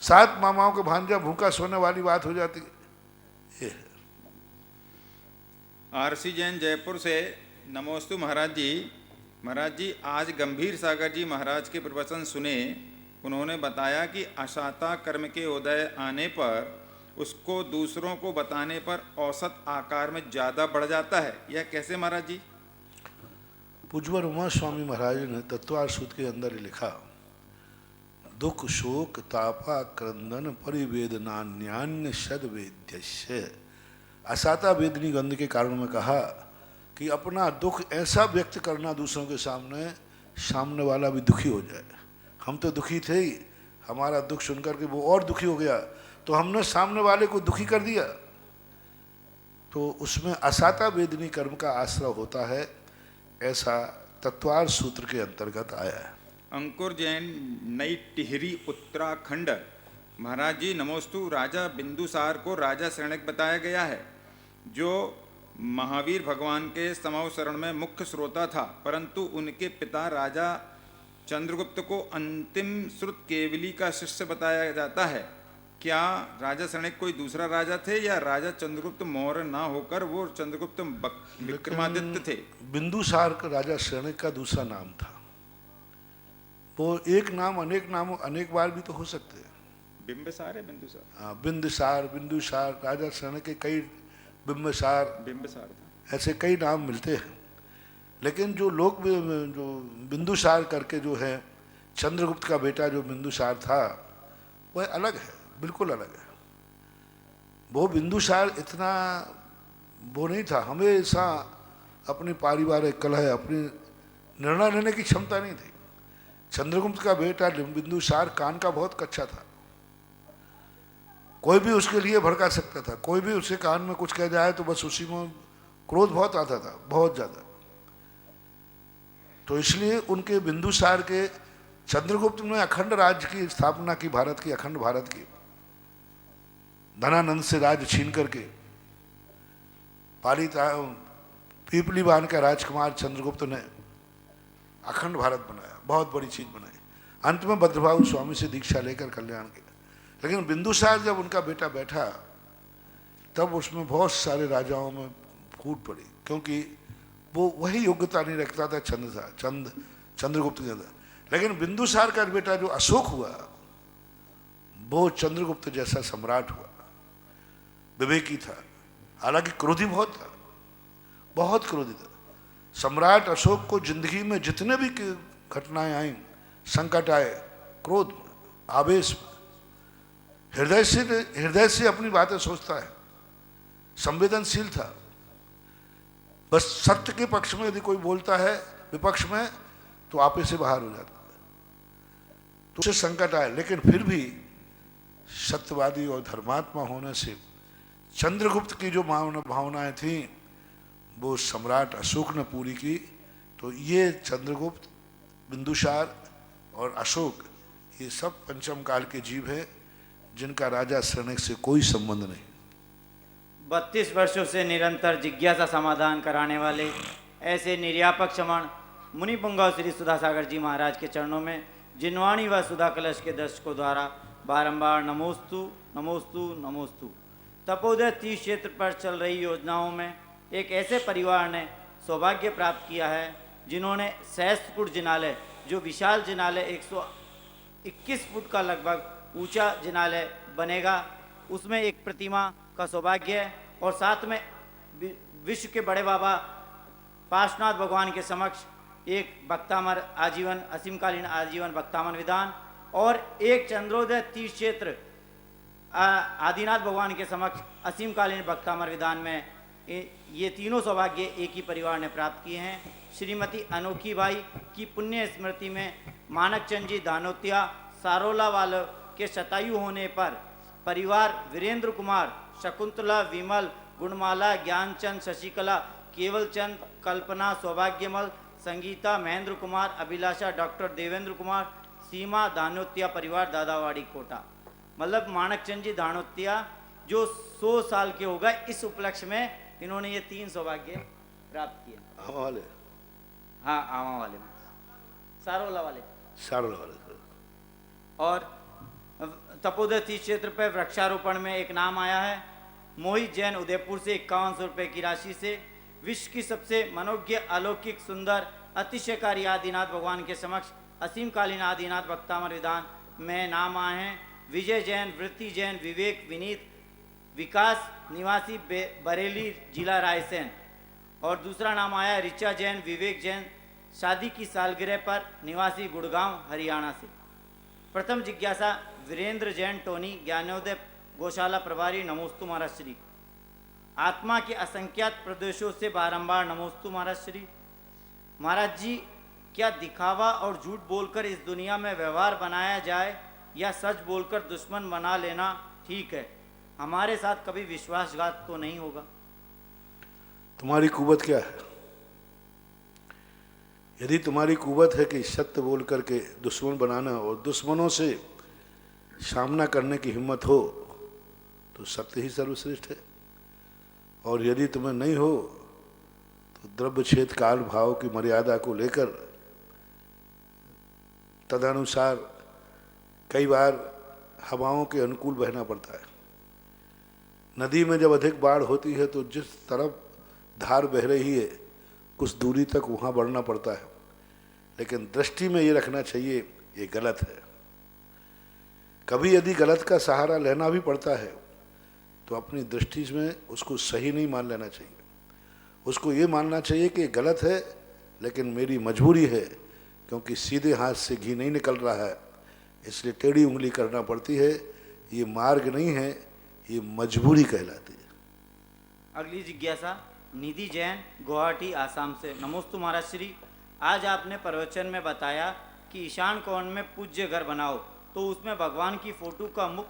7 मामाओं के भांजा भूखा सोने वाली बात हो जाती है। आरसी जैन जयपुर से, नमोस्तु महाराज जी। महाराज जी, आज गंभीर सागर जी महाराज के प्रवचन सुने। उन्होंने बताया कि अशाता कर्म के उदय आने पर उसको दूसरों को बताने पर औसत आकार में ज़्यादा बढ़ जाता है। यह कैसे महाराज जी? पूज्यवर उमा स्वामी महाराज ने तत्वार सूत्र के अंदर लिखा, दुख शोक तापा क्रंदन परिवेदनान्यान्य सदवेद्यस्य। असाता वेदनी गंध के कारण में कहा कि अपना दुख ऐसा व्यक्त करना दूसरों के सामने वाला भी दुखी हो जाए। हम तो दुखी थे ही, हमारा दुख सुनकर के वो और दुखी हो गया, तो हमने सामने वाले को दुखी कर दिया। तो उसमें असाता वेदनी कर्म का आश्रय होता है, ऐसा तत्वार सूत्र के अंतर्गत आया है। अंकुर जैन, नई टिहरी, उत्तराखंड। महाराज जी नमोस्तु। राजा बिंदुसार को राजा शरणक बताया गया है, जो महावीर भगवान के समव शरण में मुख्य श्रोता था, परंतु उनके पिता राजा चंद्रगुप्त को अंतिम श्रुत केवली का शिष्य बताया जाता है। क्या राजा शरणक कोई दूसरा राजा थे या राजा चंद्रगुप्त मौर्य ना होकर वो चंद्रगुप्त विक्रमादित्य थे? बिंदुसार का राजा शरणक का दूसरा नाम था। वो एक नाम अनेक नाम अनेक बार भी तो हो सकते हैं। बिंबिसार है बिंदुसार? हाँ, बिंदुसार राजा शरणक के कई बिंबिसार था, ऐसे कई नाम मिलते हैं। लेकिन जो बिंदुसार करके जो है चंद्रगुप्त का बेटा जो बिंदुसार था, वह अलग है, बिल्कुल अलग है। वो बिंदुसार इतना वो नहीं था, हमेशा अपनी पारिवारिक कलह, अपनी निर्णय लेने की क्षमता नहीं थी। चंद्रगुप्त का बेटा बिंदुसार कान का बहुत कच्चा था, कोई भी उसके लिए भड़का सकता था, कोई भी उसके कान में कुछ कह जाए तो बस उसी में क्रोध बहुत आता था, बहुत ज्यादा। तो इसलिए उनके बिंदुसार के चंद्रगुप्त ने अखंड राज्य की स्थापना की, भारत की, अखंड भारत की। धनानंद से राज्य छीन करके पीपली बान का राजकुमार चंद्रगुप्त ने अखंड भारत बनाया, बहुत बड़ी चीज बनाई। अंत में भद्रभाऊ स्वामी से दीक्षा लेकर कल्याण किया। लेकिन बिंदुसार जब उनका बेटा बैठा, तब उसमें बहुत सारे राजाओं में फूट पड़ी, क्योंकि वो वही योग्यता नहीं रखता था चंद्रगुप्त के अंदर। लेकिन बिंदुसार का बेटा जो अशोक हुआ, वो चंद्रगुप्त जैसा सम्राट हुआ, विवेकी था, हालांकि क्रोधी बहुत था, बहुत क्रोधी था। सम्राट अशोक को जिंदगी में जितने भी घटनाएं आई, संकट आए, क्रोध में, आवेश में, हृदय से अपनी बातें सोचता है, संवेदनशील था। बस सत्य के पक्ष में यदि कोई बोलता है विपक्ष में, तो आपे से बाहर हो जाता है। तो उसे संकट आए, लेकिन फिर भी सत्यवादी और धर्मात्मा होने से चंद्रगुप्त की जो भावनाएं थी, वो सम्राट अशोक ने पूरी की। तो ये चंद्रगुप्त, बिंदुसार और अशोक, ये सब पंचम काल के जीव है, जिनका राजा शरणक से कोई संबंध नहीं। 32 वर्षों से निरंतर जिज्ञासा समाधान कराने वाले ऐसे निर्यापक क्षमण मुनि पुंगव श्री सुधासागर जी महाराज के चरणों में जिनवाणी व सुधा कलश के दर्शकों द्वारा बारंबार नमोस्तु नमोस्तु नमोस्तु। तपोदय तीर्थ क्षेत्र पर चल रही योजनाओं में एक ऐसे परिवार ने सौभाग्य प्राप्त किया है, जिन्होंने सहस्त्रकुट जिनालय, जो विशाल जिनालय 121 फुट का लगभग ऊंचा जिनालय बनेगा, उसमें एक प्रतिमा का सौभाग्य है। और साथ में विश्व के बड़े बाबा पार्श्वनाथ भगवान के समक्ष एक भक्तामर आजीवन, असीमकालीन आजीवन भक्तामर विधान, और एक चंद्रोदय तीर्थ क्षेत्र आदिनाथ भगवान के समक्ष असीमकालीन भक्तामर विधान में ये तीनों सौभाग्य एक ही परिवार ने प्राप्त किए हैं। श्रीमती अनोखी बाई की पुण्य स्मृति में मानकचंद जी दानोतिया सारोलावाल के शतायु होने पर परिवार वीरेंद्र कुमार, शकुंतला, विमल, गुणमाला, ज्ञानचंद, शशिकला, केवलचंद, कल्पना, सौभाग्यमल, संगीता, महेंद्र कुमार, अभिलाषा, डॉक्टर देवेंद्र कुमार, सीमा दानोतिया परिवार दादावाड़ी कोटा। मतलब मानकचंद जी दानोतिया जो 100 साल के हो गए, इस उपलक्ष्य में इन्होंने ये 3 सौभाग्य प्राप्त किए। आमा वाले, हाँ आमा वाले में, सारोला वाले। और तपोदय तीर्थ क्षेत्र पर वृक्षारोपण में एक नाम आया है, मोहित जैन उदयपुर से 5100 रुपये की राशि से विश्व की सबसे मनोज्ञ, अलौकिक, सुंदर, अतिशयकारी आदिनाथ भगवान के समक्ष असीमकालीन आदिनाथ भक्तामर विधान में नाम आए हैं। विजय जैन, वृत्ति जैन, विवेक, विनीत, विकास निवासी बरेली जिला रायसेन। और दूसरा नाम आया ऋचा जैन, विवेक जैन, शादी की सालगिरह पर निवासी गुड़गांव हरियाणा से। प्रथम जिज्ञासा वीरेंद्र जैन टोनी, ज्ञानोदय गौशाला प्रभारी, नमोस्तु महाराज श्री। आत्मा के असंख्यात प्रदेशों से बारंबार नमोस्तु महाराज श्री। महाराज जी, क्या दिखावा और झूठ बोलकर इस दुनिया में व्यवहार बनाया जाए या सच बोलकर दुश्मन बना लेना ठीक है? हमारे साथ कभी विश्वासघात तो नहीं होगा? तुम्हारी कुवत क्या है? यदि तुम्हारी कुवत है कि सत्य बोल करके दुश्मन बनाना और दुश्मनों से सामना करने की हिम्मत हो तो सत्य ही सर्वश्रेष्ठ है। और यदि तुम्हें नहीं हो तो द्रव्य छेद काल भाव की मर्यादा को लेकर तदनुसार कई बार हवाओं के अनुकूल बहना पड़ता है। नदी में जब अधिक बाढ़ होती है तो जिस तरफ धार बह रही है कुछ दूरी तक वहाँ बढ़ना पड़ता है, लेकिन दृष्टि में ये रखना चाहिए ये गलत है। कभी यदि गलत का सहारा लेना भी पड़ता है तो अपनी दृष्टि में उसको सही नहीं मान लेना चाहिए। उसको ये मानना चाहिए कि गलत है लेकिन मेरी मजबूरी है, क्योंकि सीधे हाथ से घी नहीं निकल रहा है इसलिए टेढ़ी उंगली करना पड़ती है। ये मार्ग नहीं है, ये मजबूरी कहलाती है। अगली जिज्ञासा निधि जैन, गुवाहाटी, आसाम से। नमोस्तु महाराज श्री, आज आपने प्रवचन में बताया कि ईशान कोण में पूज्य घर बनाओ तो उसमें भगवान की फोटो का मुख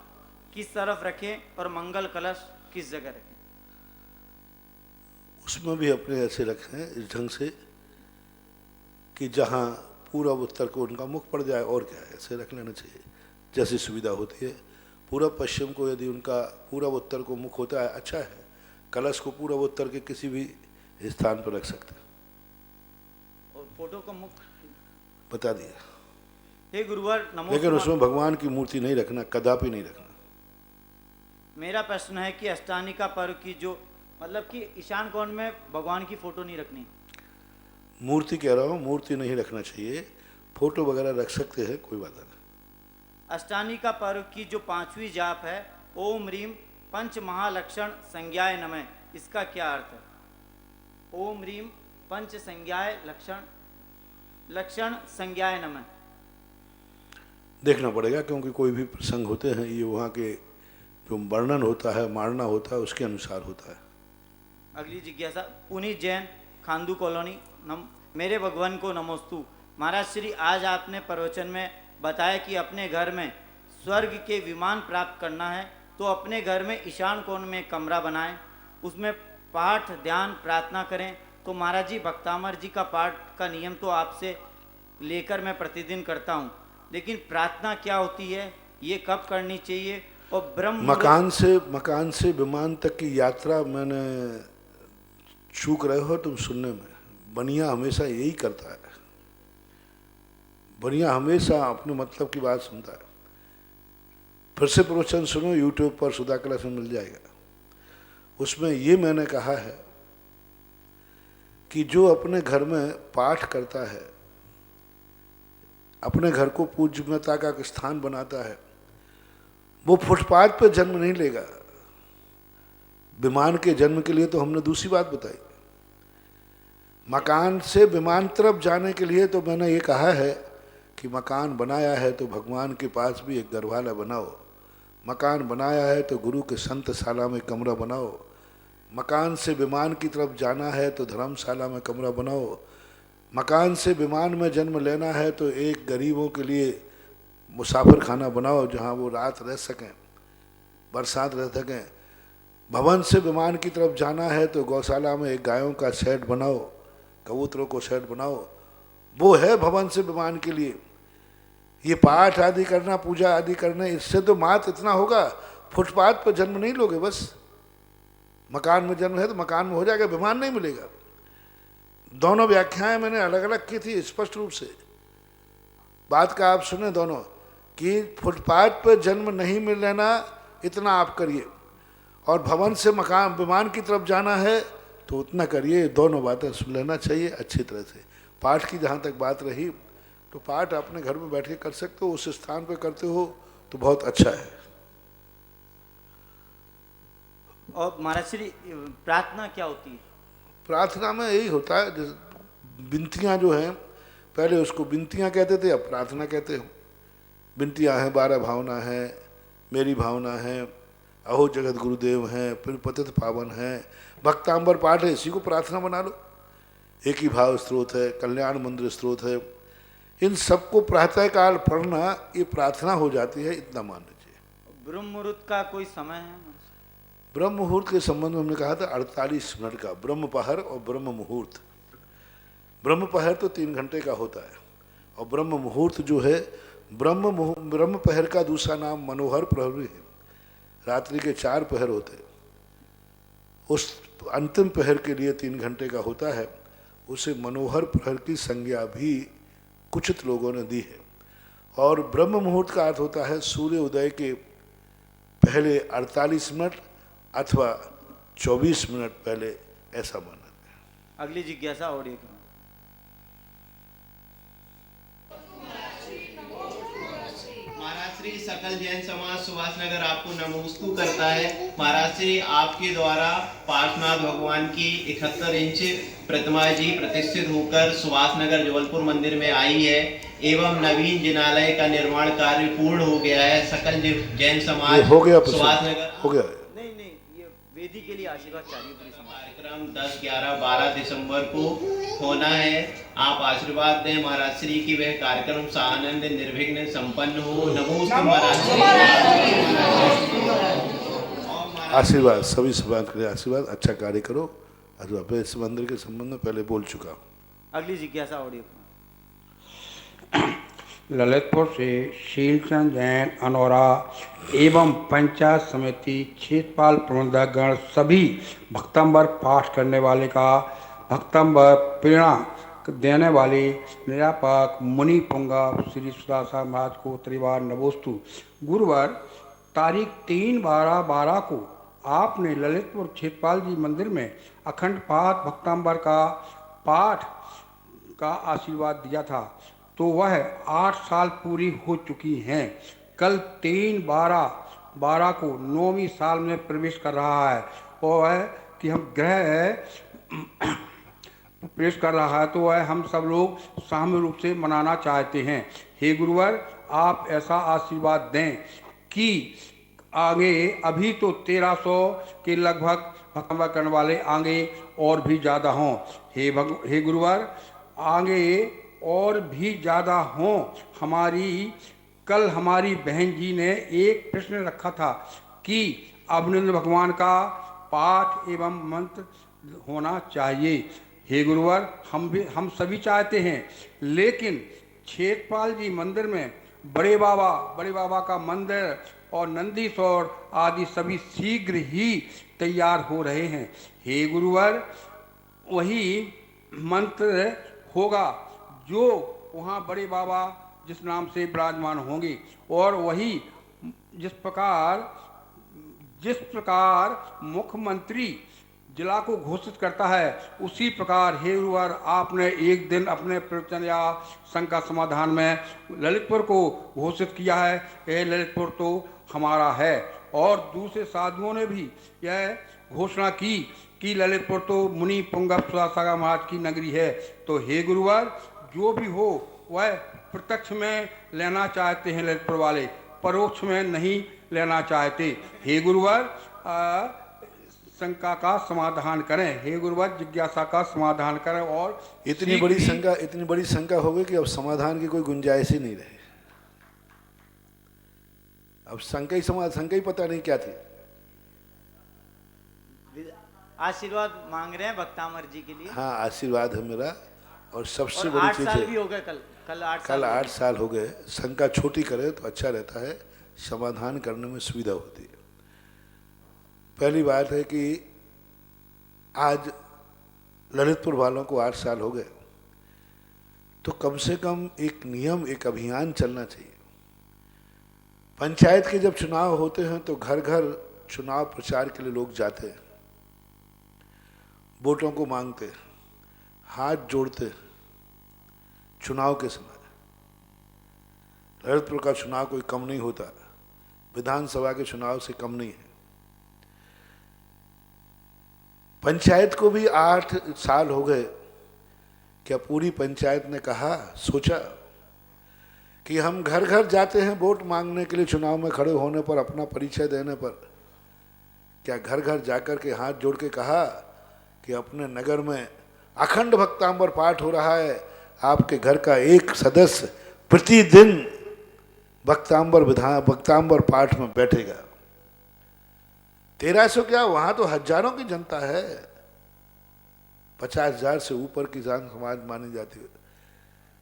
किस तरफ रखें और मंगल कलश किस जगह रखें? उसमें भी अपने ऐसे रखें इस ढंग से कि जहाँ पूरब उत्तर को उनका मुख पड़ जाए, और क्या है, ऐसे रख लेना चाहिए जैसी सुविधा होती है। पूरब पश्चिम को यदि उनका पूरब उत्तर को मुख होता है अच्छा है, कलश को पूरब उत्तर के किसी भी स्थान पर रख सकते हैं। और फोटो का मुख बता दिया। हे गुरुवर नमोस्तु। लेकिन उसमें भगवान की मूर्ति नहीं रखना, कदापि नहीं रखना। मेरा प्रश्न है कि अष्टानिका पर्व की जो मतलब कि ईशान कोण में भगवान की फोटो नहीं रखनी। मूर्ति कह रहा हूँ, मूर्ति नहीं रखना चाहिए, फोटो वगैरह रख सकते हैं, कोई बात नहीं। अष्टानिका पर्व की जो 5वीं जाप है ओम ह्रीम पंच महालक्षण संज्ञाय नमः, इसका क्या अर्थ है? ओम ह्रीम पंच संज्ञाय लक्षण संज्ञाय नमः। देखना पड़ेगा, क्योंकि कोई भी प्रसंग होते हैं ये वहाँ के जो वर्णन होता है, मारना होता है, उसके अनुसार होता है। अगली जिज्ञासा पुनीत जैन, खांदू कॉलोनी। मेरे भगवान को नमोस्तु महाराज श्री, आज आपने प्रवचन में बताया कि अपने घर में स्वर्ग के विमान प्राप्त करना है तो अपने घर में ईशान कोण में कमरा बनाएं, उसमें पाठ ध्यान प्रार्थना करें। तो महाराज जी भक्तामर जी का पाठ का नियम तो आपसे लेकर मैं प्रतिदिन करता हूँ, लेकिन प्रार्थना क्या होती है, ये कब करनी चाहिए? और ब्रह्म मकान से विमान तक की यात्रा मैंने चूक रहे हो तुम सुनने में। बनिया हमेशा यही करता है, बनिया हमेशा अपने मतलब की बात सुनता है। फिर से प्रवचन सुनो, यूट्यूब पर सुधा कलश में मिल जाएगा। उसमें ये मैंने कहा है कि जो अपने घर में पाठ करता है, अपने घर को पूज्यता का स्थान बनाता है, वो फुटपाथ पर जन्म नहीं लेगा। विमान के जन्म के लिए तो हमने दूसरी बात बताई। मकान से विमान तरफ जाने के लिए तो मैंने ये कहा है कि मकान बनाया है तो भगवान के पास भी एक घरवाला बनाओ, मकान बनाया है तो गुरु के संतशाला में कमरा बनाओ, मकान से विमान की तरफ जाना है तो धर्मशाला में कमरा बनाओ, मकान से विमान में जन्म लेना है तो एक गरीबों के लिए मुसाफिर खाना बनाओ जहाँ वो रात रह सकें, बरसात रह सकें। भवन से विमान की तरफ जाना है तो गौशाला में एक गायों का शेड बनाओ, कबूतरों को शेड बनाओ। वो है भवन से विमान के लिए। ये पाठ आदि करना, पूजा आदि करना, इससे तो मात्र इतना होगा, फुटपाथ पर जन्म नहीं लोगे। बस मकान में जन्म है तो मकान में हो जाएगा, विमान नहीं मिलेगा। दोनों व्याख्याएं मैंने अलग अलग की थी स्पष्ट रूप से। बात का आप सुने दोनों कि फुटपाथ पर जन्म नहीं मिल लेना, इतना आप करिए, और भवन से मकान विमान की तरफ जाना है तो उतना करिए। दोनों बातें सुन लेना चाहिए अच्छी तरह से। पाठ की जहाँ तक बात रही तो पाठ अपने घर में बैठ के कर सकते हो, उस स्थान पर करते हो तो बहुत अच्छा है। और महाराज श्री प्रार्थना क्या होती है? प्रार्थना में यही होता है, विनतियाँ जो हैं, पहले उसको विनतियाँ कहते थे, अब प्रार्थना कहते हो। विनतियाँ हैं, 12 भावना है, मेरी भावना है, अहो जगत गुरुदेव हैं, फिर पतित पावन है, भक्तांबर पाठ है, इसी को प्रार्थना बना लो। एक ही भाव स्रोत है, कल्याण मंदिर स्रोत है, इन सबको प्रातःकाल पढ़ना ये प्रार्थना हो जाती है, इतना मान लीजिए। ब्रह्म मुहूर्त का कोई समय है? ब्रह्म मुहूर्त के संबंध में हमने कहा था 48 मिनट का ब्रह्म पहर और ब्रह्म मुहूर्त। ब्रह्म पहर तो 3 घंटे का होता है, और ब्रह्म मुहूर्त जो है, ब्रह्म पहर का दूसरा नाम मनोहर प्रहर भी है। रात्रि के 4 पहर होते, उस अंतिम पहर के लिए 3 घंटे का होता है, उसे मनोहर प्रहर की संज्ञा भी कुछ लोगों ने दी है। और ब्रह्म मुहूर्त का अर्थ होता है सूर्य उदय के पहले 48 मिनट अथवा 24 मिनट पहले, ऐसा माना है। अगली जिज्ञासा ऑडियो की। महाराज श्री सकल जैन समाज सुभाषनगर आपको नमोस्तु करता है। महाराज श्री आपके द्वारा पार्श्वनाथ भगवान की 71 इंच प्रतिमा जी प्रतिष्ठित होकर सुभाषनगर जबलपुर मंदिर में आई है, एवं नवीन जिनालय का निर्माण कार्य पूर्ण हो गया है। सकल जैन समाज हो गया, सुभाषनगर हो गया। नहीं, ये वेदी के लिए आशीर्वाद चाहिए पूरी समाज। कार्यक्रम 10, 11, 12 दिसंबर को होना है। आप आशीर्वाद दें महाराज श्री की वह कार्यक्रम सानंद निर्विघ्न संपन्न हो। नमोस्तु महाराज श्री। आशीर्वाद, सभी समाज के लिए आशीर्वाद, अच्छा कार्य करो। और इस मंदिर के संबंध में पहले बोल चुका हूँ। अगली जिज्ञासा ऑडियो की। ललितपुर से शीलचंद जैन अनौरा एवं पंचायत समिति क्षेत्रपाल प्रबंधकगण सभी भक्तंबर पाठ करने वाले का भक्तंबर प्रेरणा देने वाले निरापक मुनि पुंगा श्री सुदासा महाराज को त्रिवार नमोस्तु। गुरुवार तारीख 3/12/12 को आपने ललितपुर क्षेत्रपाल जी मंदिर में अखंड पाठ भक्तंबर का पाठ का आशीर्वाद दिया था, तो वह 8 साल पूरी हो चुकी हैं। कल 3/12/12 को 9वीं साल में प्रवेश कर रहा है, और वह कि हम ग्रह प्रवेश कर रहा है, तो वह हम सब लोग सामूहिक रूप से मनाना चाहते हैं। हे गुरुवर, आप ऐसा आशीर्वाद दें कि आगे अभी तो 1300 के लगभग भक्तंबर करने वाले आगे और भी ज़्यादा हों। हे गुरुवर, आगे और भी ज़्यादा हों। कल हमारी बहन जी ने एक प्रश्न रखा था कि अभिनंदन भगवान का पाठ एवं मंत्र होना चाहिए। हे गुरुवर, हम सभी चाहते हैं, लेकिन क्षेत्रपाल जी मंदिर में बड़े बाबा का मंदिर और नंदीश्वर आदि सभी शीघ्र ही तैयार हो रहे हैं। हे गुरुवर, वही मंत्र होगा जो वहाँ बड़े बाबा जिस नाम से विराजमान होंगे, और वही जिस प्रकार मुख्यमंत्री जिला को घोषित करता है, उसी प्रकार हे गुरुवर, आपने एक दिन अपने प्रवचन या शंका समाधान में ललितपुर को घोषित किया है। यह ललितपुर तो हमारा है, और दूसरे साधुओं ने भी यह घोषणा की कि ललितपुर तो मुनि पुंगव सुदासागर महाराज की नगरी है। तो हे गुरुवर, जो भी हो वह प्रत्यक्ष में लेना चाहते हैं ललितपुर वाले, परोक्ष में नहीं लेना चाहते। हे गुरुवर, शंका का समाधान करें। हे गुरुवर, जिज्ञासा का समाधान करें। और इतनी बड़ी शंका हो गई कि अब समाधान की कोई गुंजाइश ही नहीं रही। अब शंका ही पता नहीं क्या थी। आशीर्वाद मांग रहे हैं भक्तामर जी के लिए। हाँ, आशीर्वाद है मेरा। और सबसे बड़ी 8 चीज साल है, भी हो गए। कल 8 कल 8 साल हो गए। शंका छोटी करे तो अच्छा रहता है, समाधान करने में सुविधा होती है। पहली बात है कि आज ललितपुर वालों को 8 साल हो गए, तो कम से कम एक नियम, एक अभियान चलना चाहिए। पंचायत के जब चुनाव होते हैं तो घर घर चुनाव प्रचार के लिए लोग जाते हैं, वोटों को मांगते, हाथ जोड़ते चुनाव के समय। ललितपुर का चुनाव कोई कम नहीं होता, विधानसभा के चुनाव से कम नहीं है। पंचायत को भी 8 साल हो गए। क्या पूरी पंचायत ने सोचा कि हम घर घर जाते हैं वोट मांगने के लिए, चुनाव में खड़े होने पर, अपना परिचय देने पर, क्या घर घर जाकर के हाथ जोड़ के कहा कि अपने नगर में अखंड भक्तांबर पाठ हो रहा है, आपके घर का एक सदस्य प्रतिदिन भक्तांबर पाठ में बैठेगा। 1300 क्या, वहां तो हजारों की जनता है। 50,000 से ऊपर किसान समाज मानी जाती है,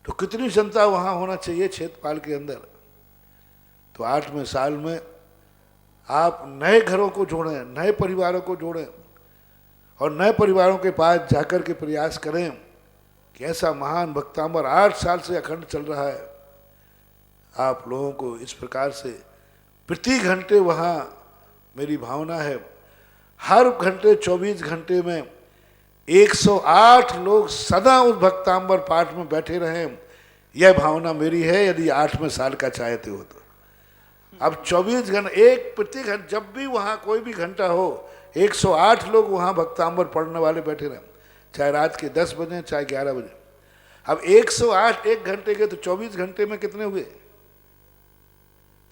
तो कितनी जनता वहाँ होना चाहिए क्षेत्रपाल के अंदर। तो 8वें साल में आप नए घरों को जोड़ें, नए परिवारों को जोड़ें और नए परिवारों के पास जाकर के प्रयास करें कि ऐसा महान भक्तांबर 8 साल से अखंड चल रहा है, आप लोगों को इस प्रकार से प्रति घंटे, वहाँ मेरी भावना है हर घंटे 24 घंटे में 108 लोग सदा उस भक्तांबर पाठ में बैठे रहें, यह भावना मेरी है। यदि 8वें साल का चाहते हो तो अब 24 घंटे, एक प्रति घंटे, जब भी वहाँ कोई भी घंटा हो 108 लोग वहाँ भक्तांबर पढ़ने वाले बैठे रहें, चाहे रात के 10 बजे चाहे 11 बजे। अब 108 एक घंटे के तो 24 घंटे में कितने हुए?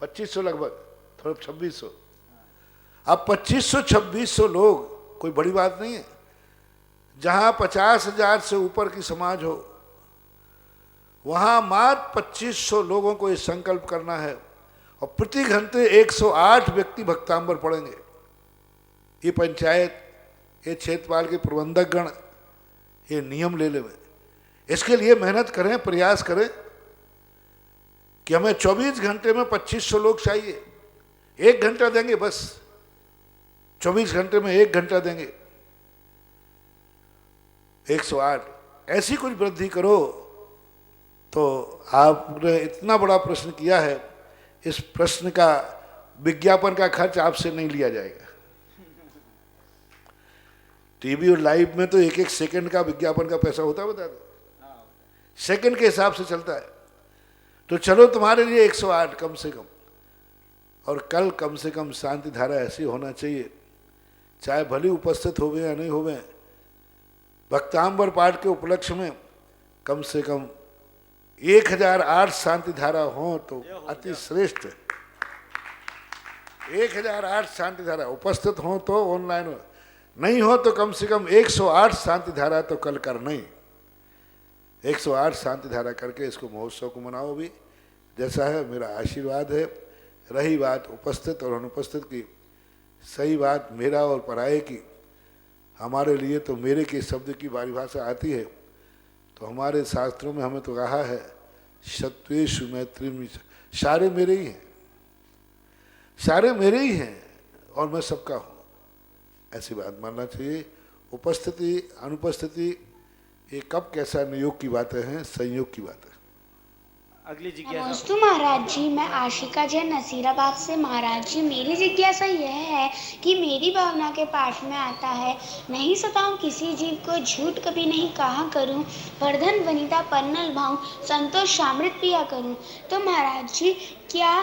2500 लगभग, थोड़ा 2600। अब 2500-2600 लोग कोई बड़ी बात नहीं है। जहाँ 50,000 से ऊपर की समाज हो वहाँ मात्र 2500 लोगों को ये संकल्प करना है और प्रति घंटे 108 व्यक्ति भक्तांबर पढ़ेंगे। ये पंचायत, ये क्षेत्रपाल के प्रबंधक गण ये नियम ले लें। इसके लिए मेहनत करें, प्रयास करें कि हमें 24 घंटे में 2500 लोग चाहिए। 1 घंटा देंगे बस, 24 घंटे में 1 घंटा देंगे, 108। ऐसी कुछ वृद्धि करो। तो आपने इतना बड़ा प्रश्न किया है, इस प्रश्न का विज्ञापन का खर्च आपसे नहीं लिया जाएगा। टीवी और लाइव में तो 1-1 सेकंड का विज्ञापन का पैसा होता है, बता दो, सेकंड के हिसाब से चलता है। तो चलो तुम्हारे लिए 108 कम से कम। और कल कम से कम शांति धारा ऐसी होना चाहिए, चाहे भली उपस्थित होवे या नहीं होवे, भक्तांबर पाठ के उपलक्ष्य में कम से कम 1008 शांति धारा हो तो अति श्रेष्ठ। 1008 शांति धारा उपस्थित हो तो ऑनलाइन हो, नहीं हो तो कम से कम 108 शांति धारा तो कल करना ही। 108 शांति धारा करके इसको महोत्सव को मनाओ भी, जैसा है मेरा आशीर्वाद है। रही बात उपस्थित और अनुपस्थित की, सही बात मेरा और पराये की, हमारे लिए तो मेरे के शब्द की परिभाषा आती है। तो हमारे शास्त्रों में हमें तो कहा है शत्रुषु मैत्री, सारे मेरे ही हैं, सारे मेरे ही हैं और मैं सबका हूँ, ऐसी बात मानना चाहिए। उपस्थिति अनुपस्थिति ये कब कैसा नियोग की बातें हैं, संयोग की बातें। अगली जिज्ञासा। नमस्ते महाराज जी, मैं आशिका जैन नसीराबाद से। महाराज जी, मेरी जिज्ञासा यह है कि मेरी भावना के पाठ में आता है, नहीं सताऊं किसी जीव को, झूठ कभी नहीं कहा करूं, वर्धन वनिता परनल भाऊं, संतोष शामृत पिया करूं। तो महाराज जी, क्या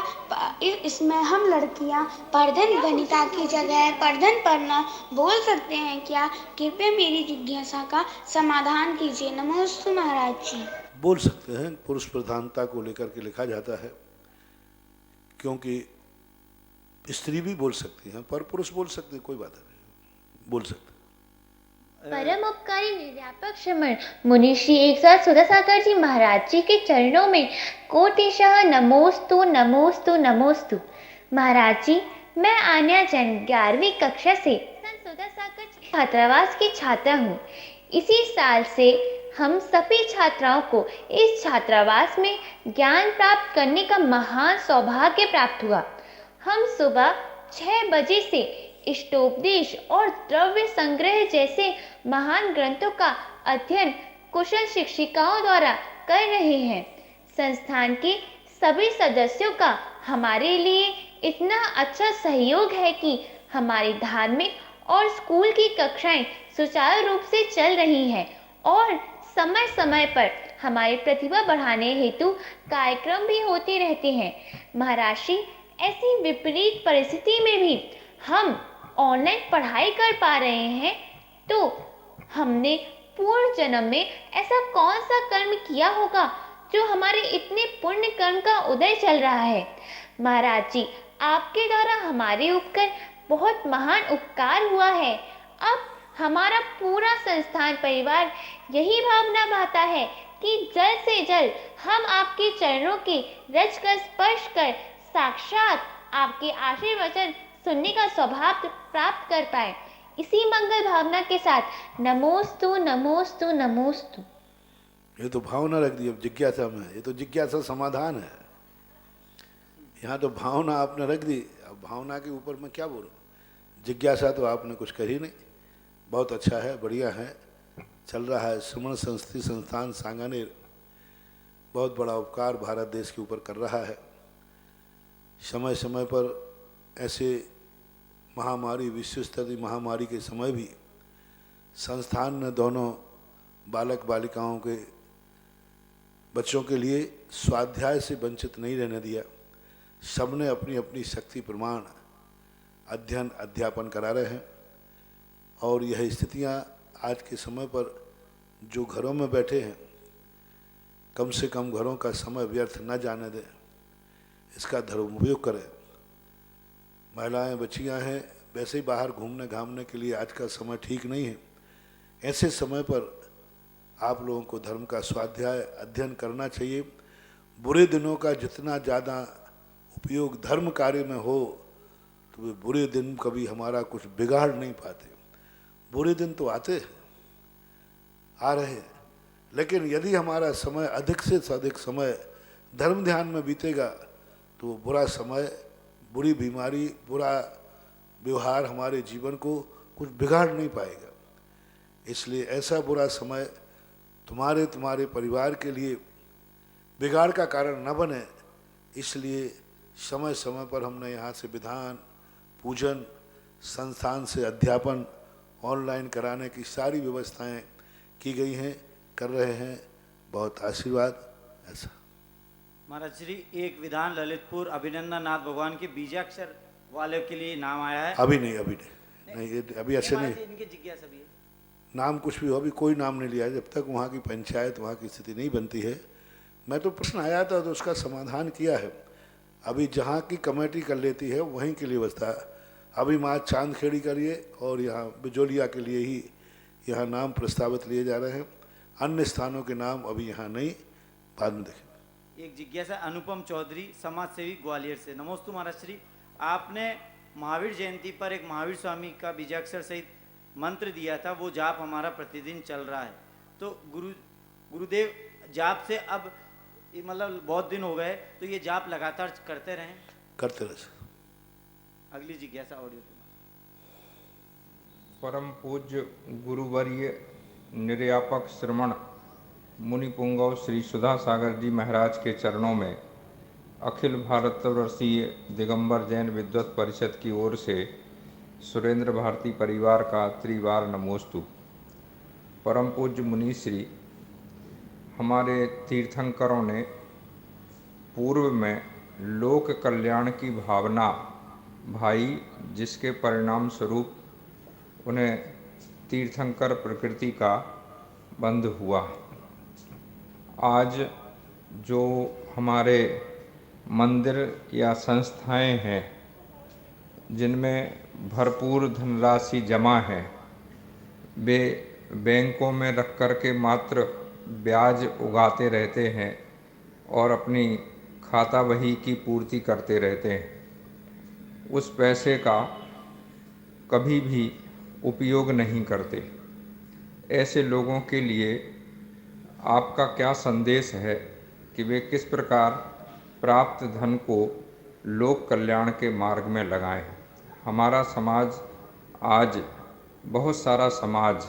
इसमें हम लड़कियां परधन वनिता की जगह परधन परनल बोल सकते हैं क्या? कृपया मेरी जिज्ञासा का समाधान कीजिए। नमस्ते महाराज जी। बोल सकते हैं, पुरुष प्रधानता को लेकर के लिखा जाता है, क्योंकि स्त्री भी बोल सकती हैं पर पुरुष बोल सकते हैं, कोई बात नहीं, बोल सकते। परम उपकारी निर्व्यापक श्रमण मुनिश्री 108 सुधासागर जी महाराज जी के चरणों में कोटिशः नमोस्तु नमोस्तु नमोस्तु। महाराज जी, मैं आन्या जैन 11वीं कक्षा से सुधासागर छात्रावास की छात्रा हूँ। इसी साल से हम सभी छात्राओं को इस छात्रावास में ज्ञान प्राप्त करने का महान सौभाग्य प्राप्त हुआ। हम सुबह 6 बजे से इष्टोपदेश और द्रव्य संग्रह जैसे महान ग्रंथों का अध्ययन कुशल शिक्षिकाओं द्वारा कर रहे हैं। संस्थान के सभी सदस्यों का हमारे लिए इतना अच्छा सहयोग है कि हमारी धार्मिक और स्कूल की कक्षाएं सुचारू रूप से चल रही हैं और समय समय पर हमारी प्रतिभा बढ़ाने हेतु कार्यक्रम भी होते रहते हैं। महाराज जी, ऐसी विपरीत परिस्थिति में भी हम ऑनलाइन पढ़ाई कर पा रहे हैं, तो हमने पूर्व जन्म में ऐसा कौन सा कर्म किया होगा जो हमारे इतने पुण्य कर्म का उदय चल रहा है? महाराज जी, आपके द्वारा हमारे ऊपर बहुत महान उपकार हुआ है। अब हमारा पूरा संस्थान परिवार यही भावना भाता है कि जल्द से जल्द हम आपके चरणों के रज का स्पर्श कर साक्षात आपके आशीर्वचन सुनने का सौभाग्य प्राप्त कर पाए। इसी मंगल भावना के साथ नमोस्तु नमोस्तु नमोस्तु। ये तो भावना रख दी अब जिज्ञासा में, ये तो जिज्ञासा समाधान है। यहाँ तो भावना आपने रख दी, अब भावना के ऊपर मैं क्या बोलूँ। जिज्ञासा तो आपने कुछ कही नहीं। बहुत अच्छा है, बढ़िया है, चल रहा है। सुमन संस्कृति संस्थान सांगानेर बहुत बड़ा उपकार भारत देश के ऊपर कर रहा है। समय समय पर ऐसे महामारी, विश्व स्तरीय महामारी के समय भी संस्थान ने दोनों बालक बालिकाओं के बच्चों के लिए स्वाध्याय से वंचित नहीं रहने दिया। सबने अपनी अपनी शक्ति प्रमाण अध्ययन अध्यापन करा रहे हैं। और यह स्थितियां आज के समय पर जो घरों में बैठे हैं, कम से कम घरों का समय व्यर्थ न जाने दें, इसका धर्मोपयोग करें। महिलाएं, बच्चियां हैं, वैसे ही बाहर घूमने घामने के लिए आज का समय ठीक नहीं है। ऐसे समय पर आप लोगों को धर्म का स्वाध्याय अध्ययन करना चाहिए। बुरे दिनों का जितना ज़्यादा उपयोग धर्म कार्य में हो, तो वे बुरे दिन कभी हमारा कुछ बिगाड़ नहीं पाते। बुरे दिन तो आते हैं, आ रहे हैं, लेकिन यदि हमारा समय अधिक से अधिक समय धर्म ध्यान में बीतेगा तो वो बुरा समय, बुरी बीमारी, बुरा व्यवहार हमारे जीवन को कुछ बिगाड़ नहीं पाएगा। इसलिए ऐसा बुरा समय तुम्हारे परिवार के लिए बिगाड़ का कारण न बने, इसलिए समय समय पर हमने यहाँ से विधान, पूजन, संस्थान से अध्यापन ऑनलाइन कराने की सारी व्यवस्थाएं की गई हैं, कर रहे हैं। बहुत आशीर्वाद। ऐसा महाराज श्री, एक विधान ललितपुर अभिनंदन नाथ भगवान के बीजाक्षर वाले के लिए नाम आया है। अभी नहीं, ये अभी अच्छे नहीं। इनकी जिज्ञासा भी है। नाम कुछ भी हो, अभी कोई नाम नहीं लिया जब तक वहाँ की पंचायत, वहाँ की स्थिति नहीं बनती है। मैं तो प्रश्न आया था तो उसका समाधान किया है। अभी जहाँ की कमेटी कर लेती है वहीं के लिए व्यवस्था है। अभी माँ चांदखेड़ी का लिए और यहाँ बिजोलिया के लिए ही यहाँ नाम प्रस्तावित लिए जा रहे हैं। अन्य स्थानों के नाम अभी यहाँ नहीं, बाद में देखें। एक जिज्ञासा अनुपम चौधरी, समाज सेवी, ग्वालियर से। नमोस्तु महाराज श्री, आपने महावीर जयंती पर एक महावीर स्वामी का बीजाक्षर सहित मंत्र दिया था, वो जाप हमारा प्रतिदिन चल रहा है। तो गुरुदेव जाप से अब मतलब बहुत दिन हो गए, तो ये जाप लगातार करते रहें? करते रहे। अगली जिज्ञासा ऑडियो। परम पूज्य गुरुवर्य निर्यापक श्रमण मुनि पुंगव श्री सुधा सागर जी महाराज के चरणों में अखिल भारतवर्षीय दिगंबर जैन विद्वत परिषद की ओर से सुरेंद्र भारती परिवार का त्रिवार नमोस्तु। परम पूज्य मुनि श्री, हमारे तीर्थंकरों ने पूर्व में लोक कल्याण की भावना भाई, जिसके परिणाम स्वरूप उन्हें तीर्थंकर प्रकृति का बंध हुआ। आज जो हमारे मंदिर या संस्थाएं हैं जिनमें भरपूर धनराशि जमा है, वे बैंकों में रख कर के मात्र ब्याज उगाते रहते हैं और अपनी खाता बही की पूर्ति करते रहते हैं। उस पैसे का कभी भी उपयोग नहीं करते। ऐसे लोगों के लिए आपका क्या संदेश है कि वे किस प्रकार प्राप्त धन को लोक कल्याण के मार्ग में लगाएं? हमारा समाज आज, बहुत सारा समाज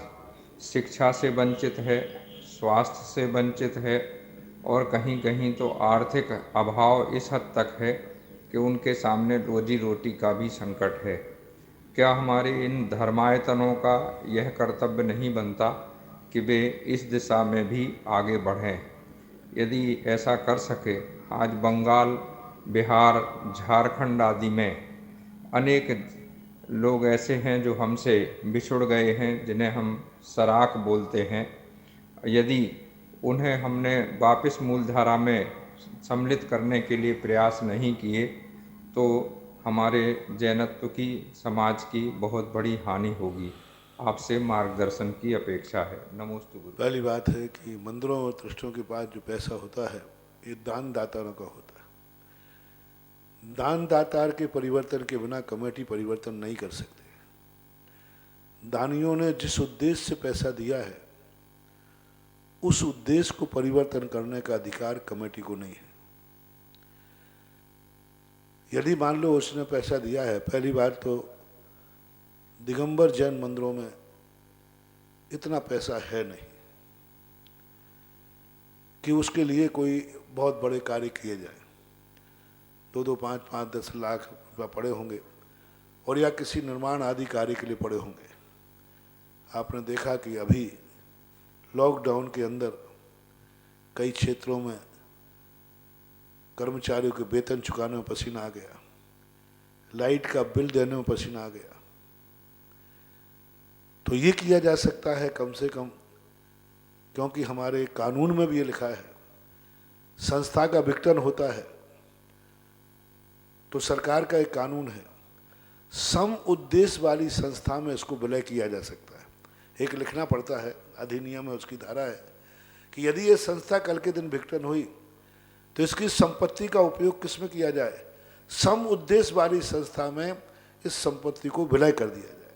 शिक्षा से वंचित है, स्वास्थ्य से वंचित है और कहीं कहीं तो आर्थिक अभाव इस हद तक है कि उनके सामने रोजी रोटी का भी संकट है। क्या हमारे इन धर्मायतनों का यह कर्तव्य नहीं बनता कि वे इस दिशा में भी आगे बढ़ें? यदि ऐसा कर सके, आज बंगाल, बिहार, झारखंड आदि में अनेक लोग ऐसे हैं जो हमसे बिछुड़ गए हैं, जिन्हें हम सराक बोलते हैं। यदि उन्हें हमने वापस मूलधारा में सम्मिलित करने के लिए प्रयास नहीं किए तो हमारे जैनत्व की, समाज की बहुत बड़ी हानि होगी। आपसे मार्गदर्शन की अपेक्षा है। नमोस्तु गुरु। पहली बात है कि मंदिरों और ट्रस्टों के पास जो पैसा होता है ये दान दातारों का होता है। दान दातार के परिवर्तन के बिना कमेटी परिवर्तन नहीं कर सकते। दानियों ने जिस उद्देश्य से पैसा दिया है उस उद्देश्य को परिवर्तन करने का अधिकार कमेटी को नहीं है। यदि मान लो उसने पैसा दिया है, पहली बात तो दिगंबर जैन मंदिरों में इतना पैसा है नहीं कि उसके लिए कोई बहुत बड़े कार्य किए जाए। 2-2, 5-5, 10 लाख रुपये पड़े होंगे और या किसी निर्माण आदि कार्य के लिए पड़े होंगे। आपने देखा कि अभी लॉकडाउन के अंदर कई क्षेत्रों में कर्मचारियों के वेतन चुकाने में पसीना आ गया, लाइट का बिल देने में पसीना आ गया। तो ये किया जा सकता है कम से कम, क्योंकि हमारे कानून में भी ये लिखा है संस्था का विघटन होता है तो सरकार का एक कानून है, सम उद्देश्य वाली संस्था में इसको विलय किया जा सकता है। एक लिखना पड़ता है, अधिनियम में उसकी धारा है कि यदि ये संस्था कल के दिन विघटन हुई तो इसकी संपत्ति का उपयोग किस में किया जाए, सम उद्देश्य वाली संस्था में इस संपत्ति को विलय कर दिया जाए।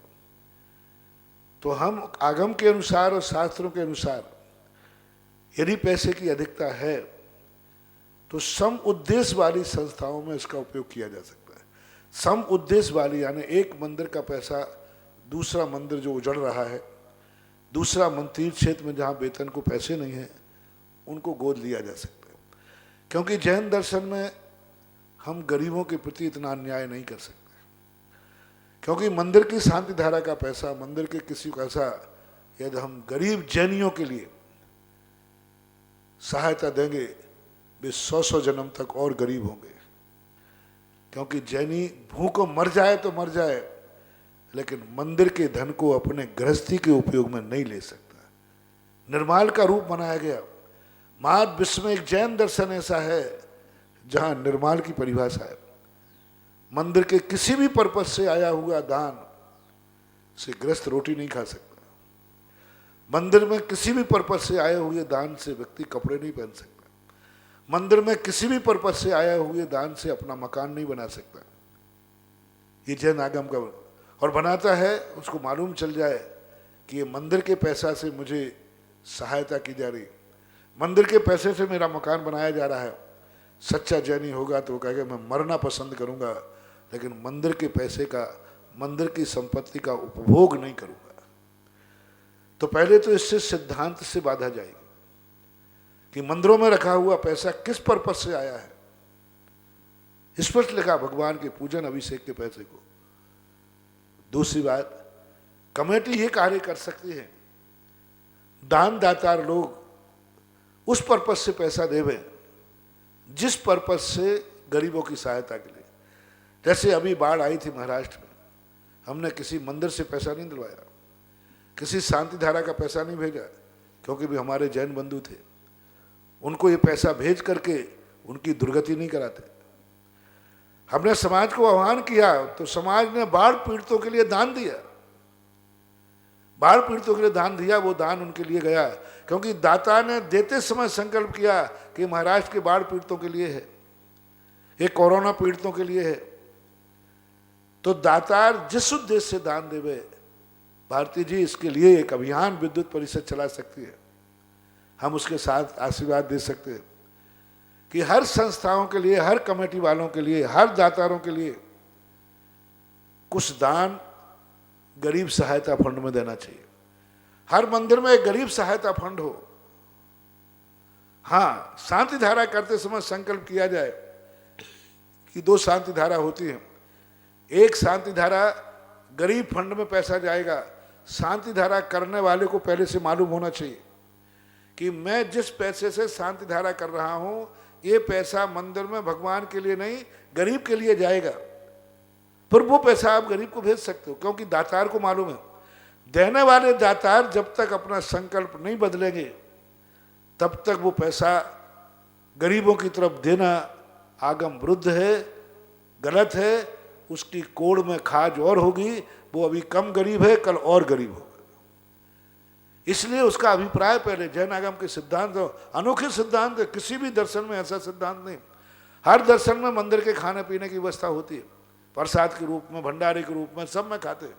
तो हम आगम के अनुसार और शास्त्रों के अनुसार यदि पैसे की अधिकता है तो सम उद्देश्य वाली संस्थाओं में इसका उपयोग किया जा सकता है। सम उद्देश्य वाली यानी एक मंदिर का पैसा दूसरा मंदिर जो उजड़ रहा है, दूसरा मंदिर क्षेत्र में जहाँ वेतन को पैसे नहीं है, उनको गोद लिया जा सकता है। क्योंकि जैन दर्शन में हम गरीबों के प्रति इतना अन्याय नहीं कर सकते, क्योंकि मंदिर की शांति धारा का पैसा, मंदिर के किसी को ऐसा यदि हम गरीब जैनियों के लिए सहायता देंगे वे 100-100 जन्म तक और गरीब होंगे। क्योंकि जैनी भूख को मर जाए तो मर जाए, लेकिन मंदिर के धन को अपने गृहस्थी के उपयोग में नहीं ले सकता। निर्माल का रूप बनाया गया। महान विश्व में एक जैन दर्शन ऐसा है जहां निर्माल की परिभाषा है, मंदिर के किसी भी पर्पज से आया हुआ दान से गृहस्थ रोटी नहीं खा सकता। मंदिर में किसी भी पर्पज से आए हुए दान से व्यक्ति कपड़े नहीं पहन सकता। मंदिर में किसी भी पर्पज से आए हुए दान से अपना मकान नहीं बना सकता। ये जैन आगम का, और बनाता है उसको मालूम चल जाए कि ये मंदिर के पैसा से मुझे सहायता की जा रही, मंदिर के पैसे से मेरा मकान बनाया जा रहा है। सच्चा जैनी होगा तो वो कहेगा मैं मरना पसंद करूंगा, लेकिन मंदिर के पैसे का, मंदिर की संपत्ति का उपभोग नहीं करूंगा। तो पहले तो इससे सिद्धांत से बाधा जाएगी कि मंदिरों में रखा हुआ पैसा किस पर्पज से आया है। स्पष्ट लिखा भगवान के पूजन अभिषेक के पैसे को। दूसरी बात, कमेटी ये कार्य कर सकती है, दान दातार लोग उस पर्पज से पैसा देवे जिस पर्पज से गरीबों की सहायता के लिए। जैसे अभी बाढ़ आई थी महाराष्ट्र में, हमने किसी मंदिर से पैसा नहीं दिलवाया, किसी शांति धारा का पैसा नहीं भेजा, क्योंकि भी हमारे जैन बंधु थे, उनको ये पैसा भेज करके उनकी दुर्गति नहीं कराते। हमने समाज को आह्वान किया तो समाज ने बाढ़ पीड़ितों के लिए दान दिया, बाढ़ पीड़ितों के लिए दान दिया। वो दान उनके लिए गया क्योंकि दाता ने देते समय संकल्प किया कि महाराष्ट्र के बाढ़ पीड़ितों के लिए है, ये कोरोना पीड़ितों के लिए है। तो दातार जिस उद्देश्य से दान देवे, भारती जी इसके लिए एक अभियान विद्युत परिषद चला सकती है। हम उसके साथ आशीर्वाद दे सकते हैं कि हर संस्थाओं के लिए, हर कमेटी वालों के लिए, हर दातारों के लिए कुछ दान गरीब सहायता फंड में देना चाहिए। हर मंदिर में एक गरीब सहायता फंड हो। हाँ, शांति धारा करते समय संकल्प किया जाए कि 2 शांति धारा होती है। एक शांति धारा गरीब फंड में पैसा जाएगा। शांति धारा करने वाले को पहले से मालूम होना चाहिए कि मैं जिस पैसे से शांति धारा कर रहा हूं, ये पैसा मंदिर में भगवान के लिए नहीं गरीब के लिए जाएगा। फिर वो पैसा आप गरीब को भेज सकते हो, क्योंकि दातार को मालूम है। देने वाले दातार जब तक अपना संकल्प नहीं बदलेंगे तब तक वो पैसा गरीबों की तरफ देना आगम विरुद्ध है, गलत है। उसकी कोड़ में खाज और होगी, वो अभी कम गरीब है, कल और गरीब होगा। इसलिए उसका अभिप्राय पहले जैन आगम के सिद्धांत, अनोखे सिद्धांत है, किसी भी दर्शन में ऐसा सिद्धांत नहीं। हर दर्शन में मंदिर के खाने पीने की व्यवस्था होती है, प्रसाद के रूप में, भंडारे के रूप में, सब में खाते हैं।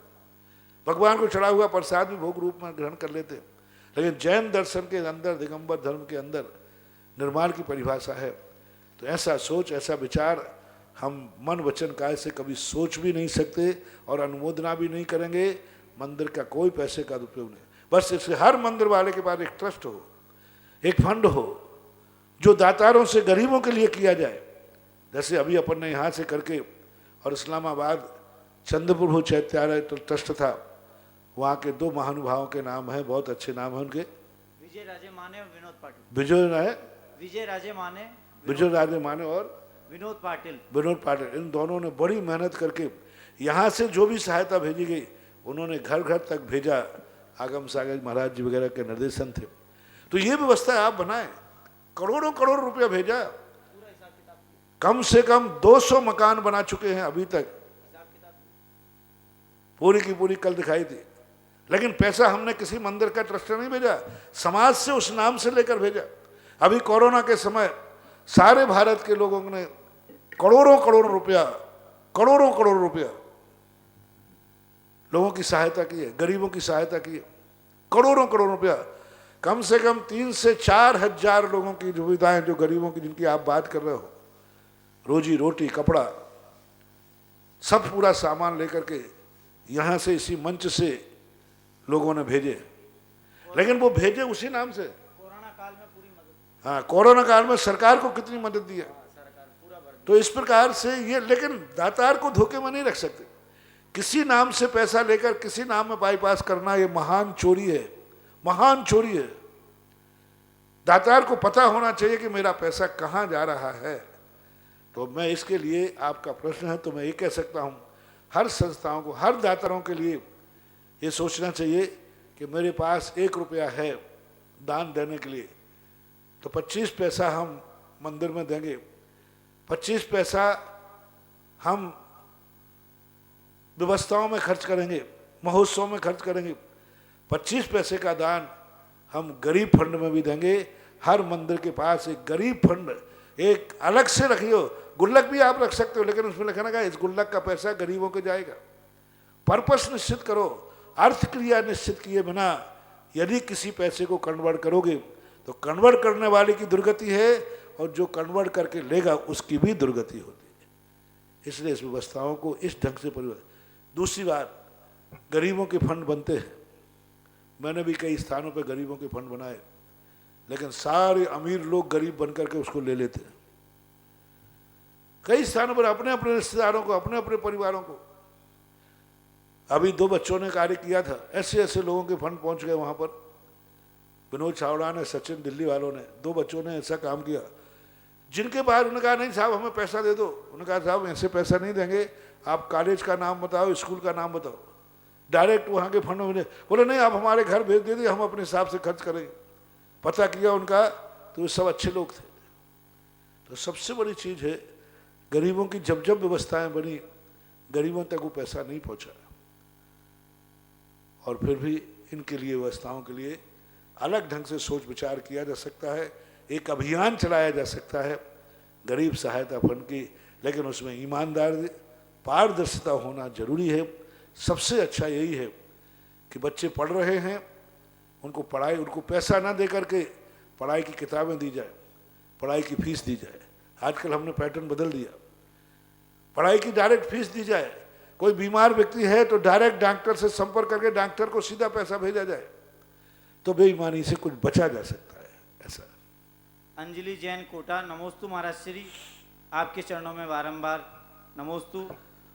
भगवान को चढ़ा हुआ प्रसाद भी भोग रूप में ग्रहण कर लेते हैं। लेकिन जैन दर्शन के अंदर, दिगंबर धर्म के अंदर निर्माण की परिभाषा है। तो ऐसा सोच, ऐसा विचार हम मन वचन काय से कभी सोच भी नहीं सकते और अनुमोदना भी नहीं करेंगे। मंदिर का कोई पैसे का दुरुपयोग नहीं, बस इससे हर मंदिर वाले के पास एक ट्रस्ट हो, एक फंड हो जो दातारों से गरीबों के लिए किया जाए। जैसे अभी अपन ने यहाँ से करके, और इस्लामाबाद चंद्रप्रभु चैत्यालय तो ट्रस्ट था, वहाँ के 2 महानुभावों के नाम हैं, बहुत अच्छे नाम हैं उनके, विजय राजे माने और विनोद पाटिल। विजय राजे माने और विनोद पाटिल। इन दोनों ने बड़ी मेहनत करके यहाँ से जो भी सहायता भेजी गई उन्होंने घर घर तक भेजा। आगम सागर महाराज जी वगैरह के निर्देशन थे। तो ये व्यवस्था आप बनाएं, करोड़ों करोड़ रुपया भेजा, कम से कम 200 मकान बना चुके हैं अभी तक, पूरी की पूरी कल दिखाई थी। लेकिन पैसा हमने किसी मंदिर का ट्रस्ट नहीं भेजा, समाज से उस नाम से लेकर भेजा। अभी कोरोना के समय सारे भारत के लोगों ने करोड़ों करोड़ रुपया लोगों की सहायता की है, गरीबों की सहायता की है, करोड़ों रुपया। कम से कम 3 से 4 हजार लोगों की सुविधाएं, जो गरीबों की जिनकी आप बात कर रहे हो, रोजी रोटी, कपड़ा, सब पूरा सामान लेकर के यहाँ से, इसी मंच से लोगों ने भेजे। लेकिन वो भेजे उसी नाम से। कोरोना काल में पूरी मदद। हाँ, कोरोना काल में सरकार को कितनी मदद दी है। तो इस प्रकार से ये, लेकिन दातार को धोखे में नहीं रख सकते। किसी नाम से पैसा लेकर किसी नाम में बाईपास करना, ये महान चोरी है, महान चोरी है। दातार को पता होना चाहिए कि मेरा पैसा कहाँ जा रहा है। तो मैं इसके लिए, आपका प्रश्न है तो मैं ये कह सकता हूँ, हर संस्थाओं को, हर दातारों के लिए ये सोचना चाहिए कि मेरे पास 1 रुपया है दान देने के लिए, तो 25 पैसा हम मंदिर में देंगे, 25 पैसा हम व्यवस्थाओं में खर्च करेंगे, महोत्सव में खर्च करेंगे, 25 पैसे का दान हम गरीब फंड में भी देंगे। हर मंदिर के पास एक गरीब फंड एक अलग से रखियो। गुल्लक भी आप रख सकते हो, लेकिन उसमें लिखा ना, इस गुल्लक का पैसा गरीबों को जाएगा। पर्पस निश्चित करो, अर्थ क्रिया निश्चित किए बिना यदि किसी पैसे को कन्वर्ट करोगे तो कन्वर्ट करने वाले की दुर्गति है, और जो कन्वर्ट करके लेगा उसकी भी दुर्गति होती है। इसलिए इस व्यवस्थाओं को इस ढंग से परिवर्तन। दूसरी बात, गरीबों के फंड बनते हैं। मैंने भी कई स्थानों पर गरीबों के फंड बनाए, लेकिन सारे अमीर लोग गरीब बनकर के उसको ले लेते हैं। कई स्थानों पर अपने अपने रिश्तेदारों को, अपने अपने परिवारों को। अभी 2 बच्चों ने कार्य किया था, ऐसे ऐसे लोगों के फंड पहुंच गए वहां पर। विनोद चावड़ा ने, सचिन दिल्ली वालों ने, 2 बच्चों ने ऐसा काम किया। जिनके पास, उन्होंने कहा नहीं साहब हमें पैसा दे दो, उन्होंने कहा साहब ऐसे पैसा नहीं देंगे, आप कॉलेज का नाम बताओ, स्कूल का नाम बताओ, डायरेक्ट वहाँ के फंड में। बोले नहीं, आप हमारे घर भेज दीजिए, हम अपने हिसाब से खर्च करेंगे। पता किया उनका तो सब अच्छे लोग थे। तो सबसे बड़ी चीज़ है, गरीबों की जब जब व्यवस्थाएं बनी, गरीबों तक वो पैसा नहीं पहुँचा, और फिर भी इनके लिए, व्यवस्थाओं के लिए अलग ढंग से सोच विचार किया जा सकता है। एक अभियान चलाया जा सकता है गरीब सहायता फंड की, लेकिन उसमें ईमानदारी, पारदर्शिता होना जरूरी है। सबसे अच्छा यही है कि बच्चे पढ़ रहे हैं, उनको पढ़ाई, उनको पैसा ना दे करके पढ़ाई की किताबें दी जाए, पढ़ाई की फीस दी जाए। आजकल हमने पैटर्न बदल दिया, पढ़ाई की डायरेक्ट फीस दी जाए। कोई बीमार व्यक्ति है तो डायरेक्ट डॉक्टर से संपर्क करके डॉक्टर को सीधा पैसा भेजा जाए, तो बेईमानी से कुछ बचा जा सकता है। ऐसा अंजलि जैन कोटा, नमोस्तु महाराज श्री, आपके चरणों में बारंबार नमोस्तु।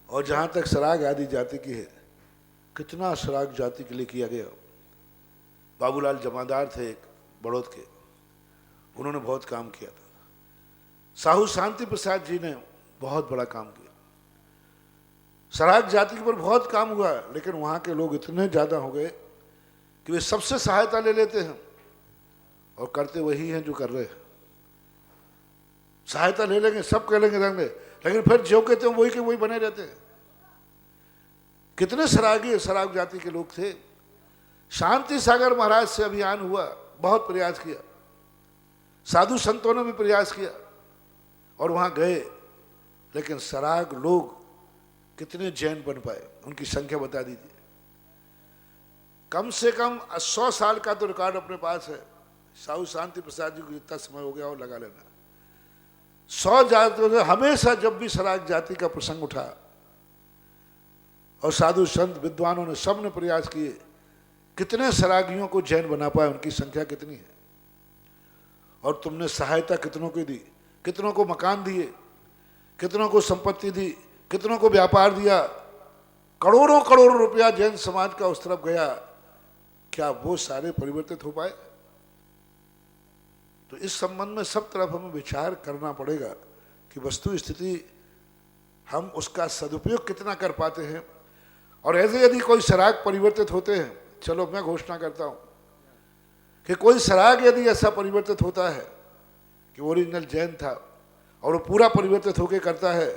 और जहाँ तक सराग आदि जाति की है, कितना सराग जाति के लिए किया गया। बाबूलाल जमादार थे एक बड़ौद के, उन्होंने बहुत काम किया था। साहू शांति प्रसाद जी ने बहुत बड़ा काम किया। सराग जाति के ऊपर बहुत काम हुआ, लेकिन वहाँ के लोग इतने ज़्यादा हो गए कि वे सबसे सहायता ले लेते हैं और करते वही हैं जो कर रहे हैं। सहायता ले लेंगे, सब कह लेंगे रहेंगे, लेकिन फिर जो कहते हैं वही के वही बने रहते हैं। कितने सरागी सराग जाति के लोग थे। शांति सागर महाराज से अभियान हुआ, बहुत प्रयास किया, साधु संतों ने भी प्रयास किया और वहाँ गए, लेकिन सराग लोग कितने जैन बन पाए, उनकी संख्या बता दीजिए। कम से कम 100 साल का तो रिकॉर्ड अपने पास है। साहू शांति प्रसाद जी को जितना समय हो गया और लगा लेना। 100 जातियों ने हमेशा जब भी सराग जाति का प्रसंग उठा और साधु संत विद्वानों ने सबने प्रयास किए, कितने सरागियों को जैन बना पाए, उनकी संख्या कितनी है। और तुमने सहायता कितनों को दी, कितनों को मकान दिए, कितनों को संपत्ति दी, कितनों को व्यापार दिया, करोड़ों करोड़ों रुपया जैन समाज का उस तरफ गया। क्या वो सारे परिवर्तित हो पाए? तो इस संबंध में सब तरफ हमें विचार करना पड़ेगा कि वस्तु स्थिति हम उसका सदुपयोग कितना कर पाते हैं। और ऐसे यदि कोई सराग परिवर्तित होते हैं, चलो मैं घोषणा करता हूं कि कोई सराग यदि ऐसा परिवर्तित होता है कि ओरिजिनल जैन था और वो पूरा परिवर्तित होकर करता है,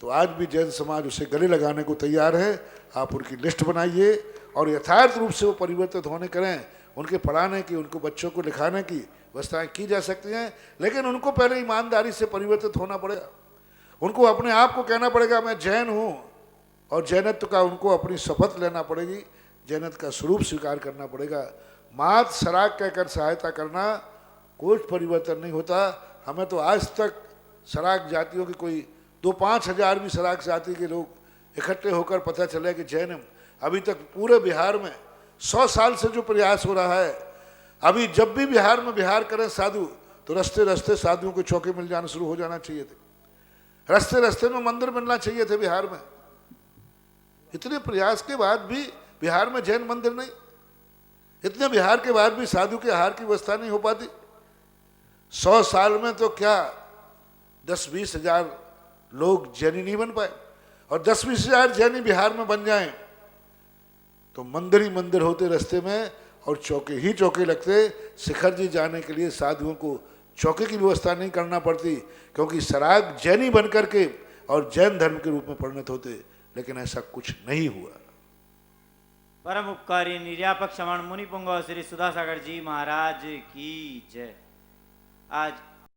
तो आज भी जैन समाज उसे गले लगाने को तैयार है। आप उनकी लिस्ट बनाइए और यथार्थ रूप से वो परिवर्तित होने करें। उनके पढ़ाने की, उनको बच्चों को लिखाने की व्यवस्थाएं की जा सकती हैं, लेकिन उनको पहले ईमानदारी से परिवर्तित होना पड़ेगा। उनको अपने आप को कहना पड़ेगा मैं जैन हूँ, और जैनत्व का उनको अपनी शपथ लेना पड़ेगी, जैनत्व का स्वरूप स्वीकार करना पड़ेगा। मात सराग कहकर सहायता करना कोई परिवर्तन नहीं होता। हमें तो आज तक सराग जातियों की कोई 2-5 हजार भी सराग जाति के लोग इकट्ठे होकर पता चले कि जैन अभी तक पूरे बिहार में 100 साल से जो प्रयास हो रहा है। अभी जब भी बिहार में बिहार करें साधु, तो रास्ते रास्ते साधुओं के चौके मिल जाना शुरू हो जाना चाहिए थे, रास्ते रास्ते में मंदिर मिलना चाहिए थे बिहार में। इतने प्रयास के बाद भी बिहार में जैन मंदिर नहीं, इतने बिहार के बाद भी साधु के आहार की व्यवस्था नहीं हो पाती। 100 साल में तो क्या 10-20 हजार लोग जैनी नहीं बन पाए, और 10-20 हजार जैनी बिहार में बन जाएं तो मंदिर ही मंदिर होते रास्ते में, और चौके ही चौके लगते। शिखर जी जाने के लिए साधुओं को चौके की व्यवस्था नहीं करना पड़ती, क्योंकि सराग जैनी बन करके और जैन धर्म के रूप में परिणत होते, लेकिन ऐसा कुछ नहीं हुआ। परम उपकारी निर्यापक श्रवण मुनि पुंगव श्री सुधासागर जी महाराज की जय। आज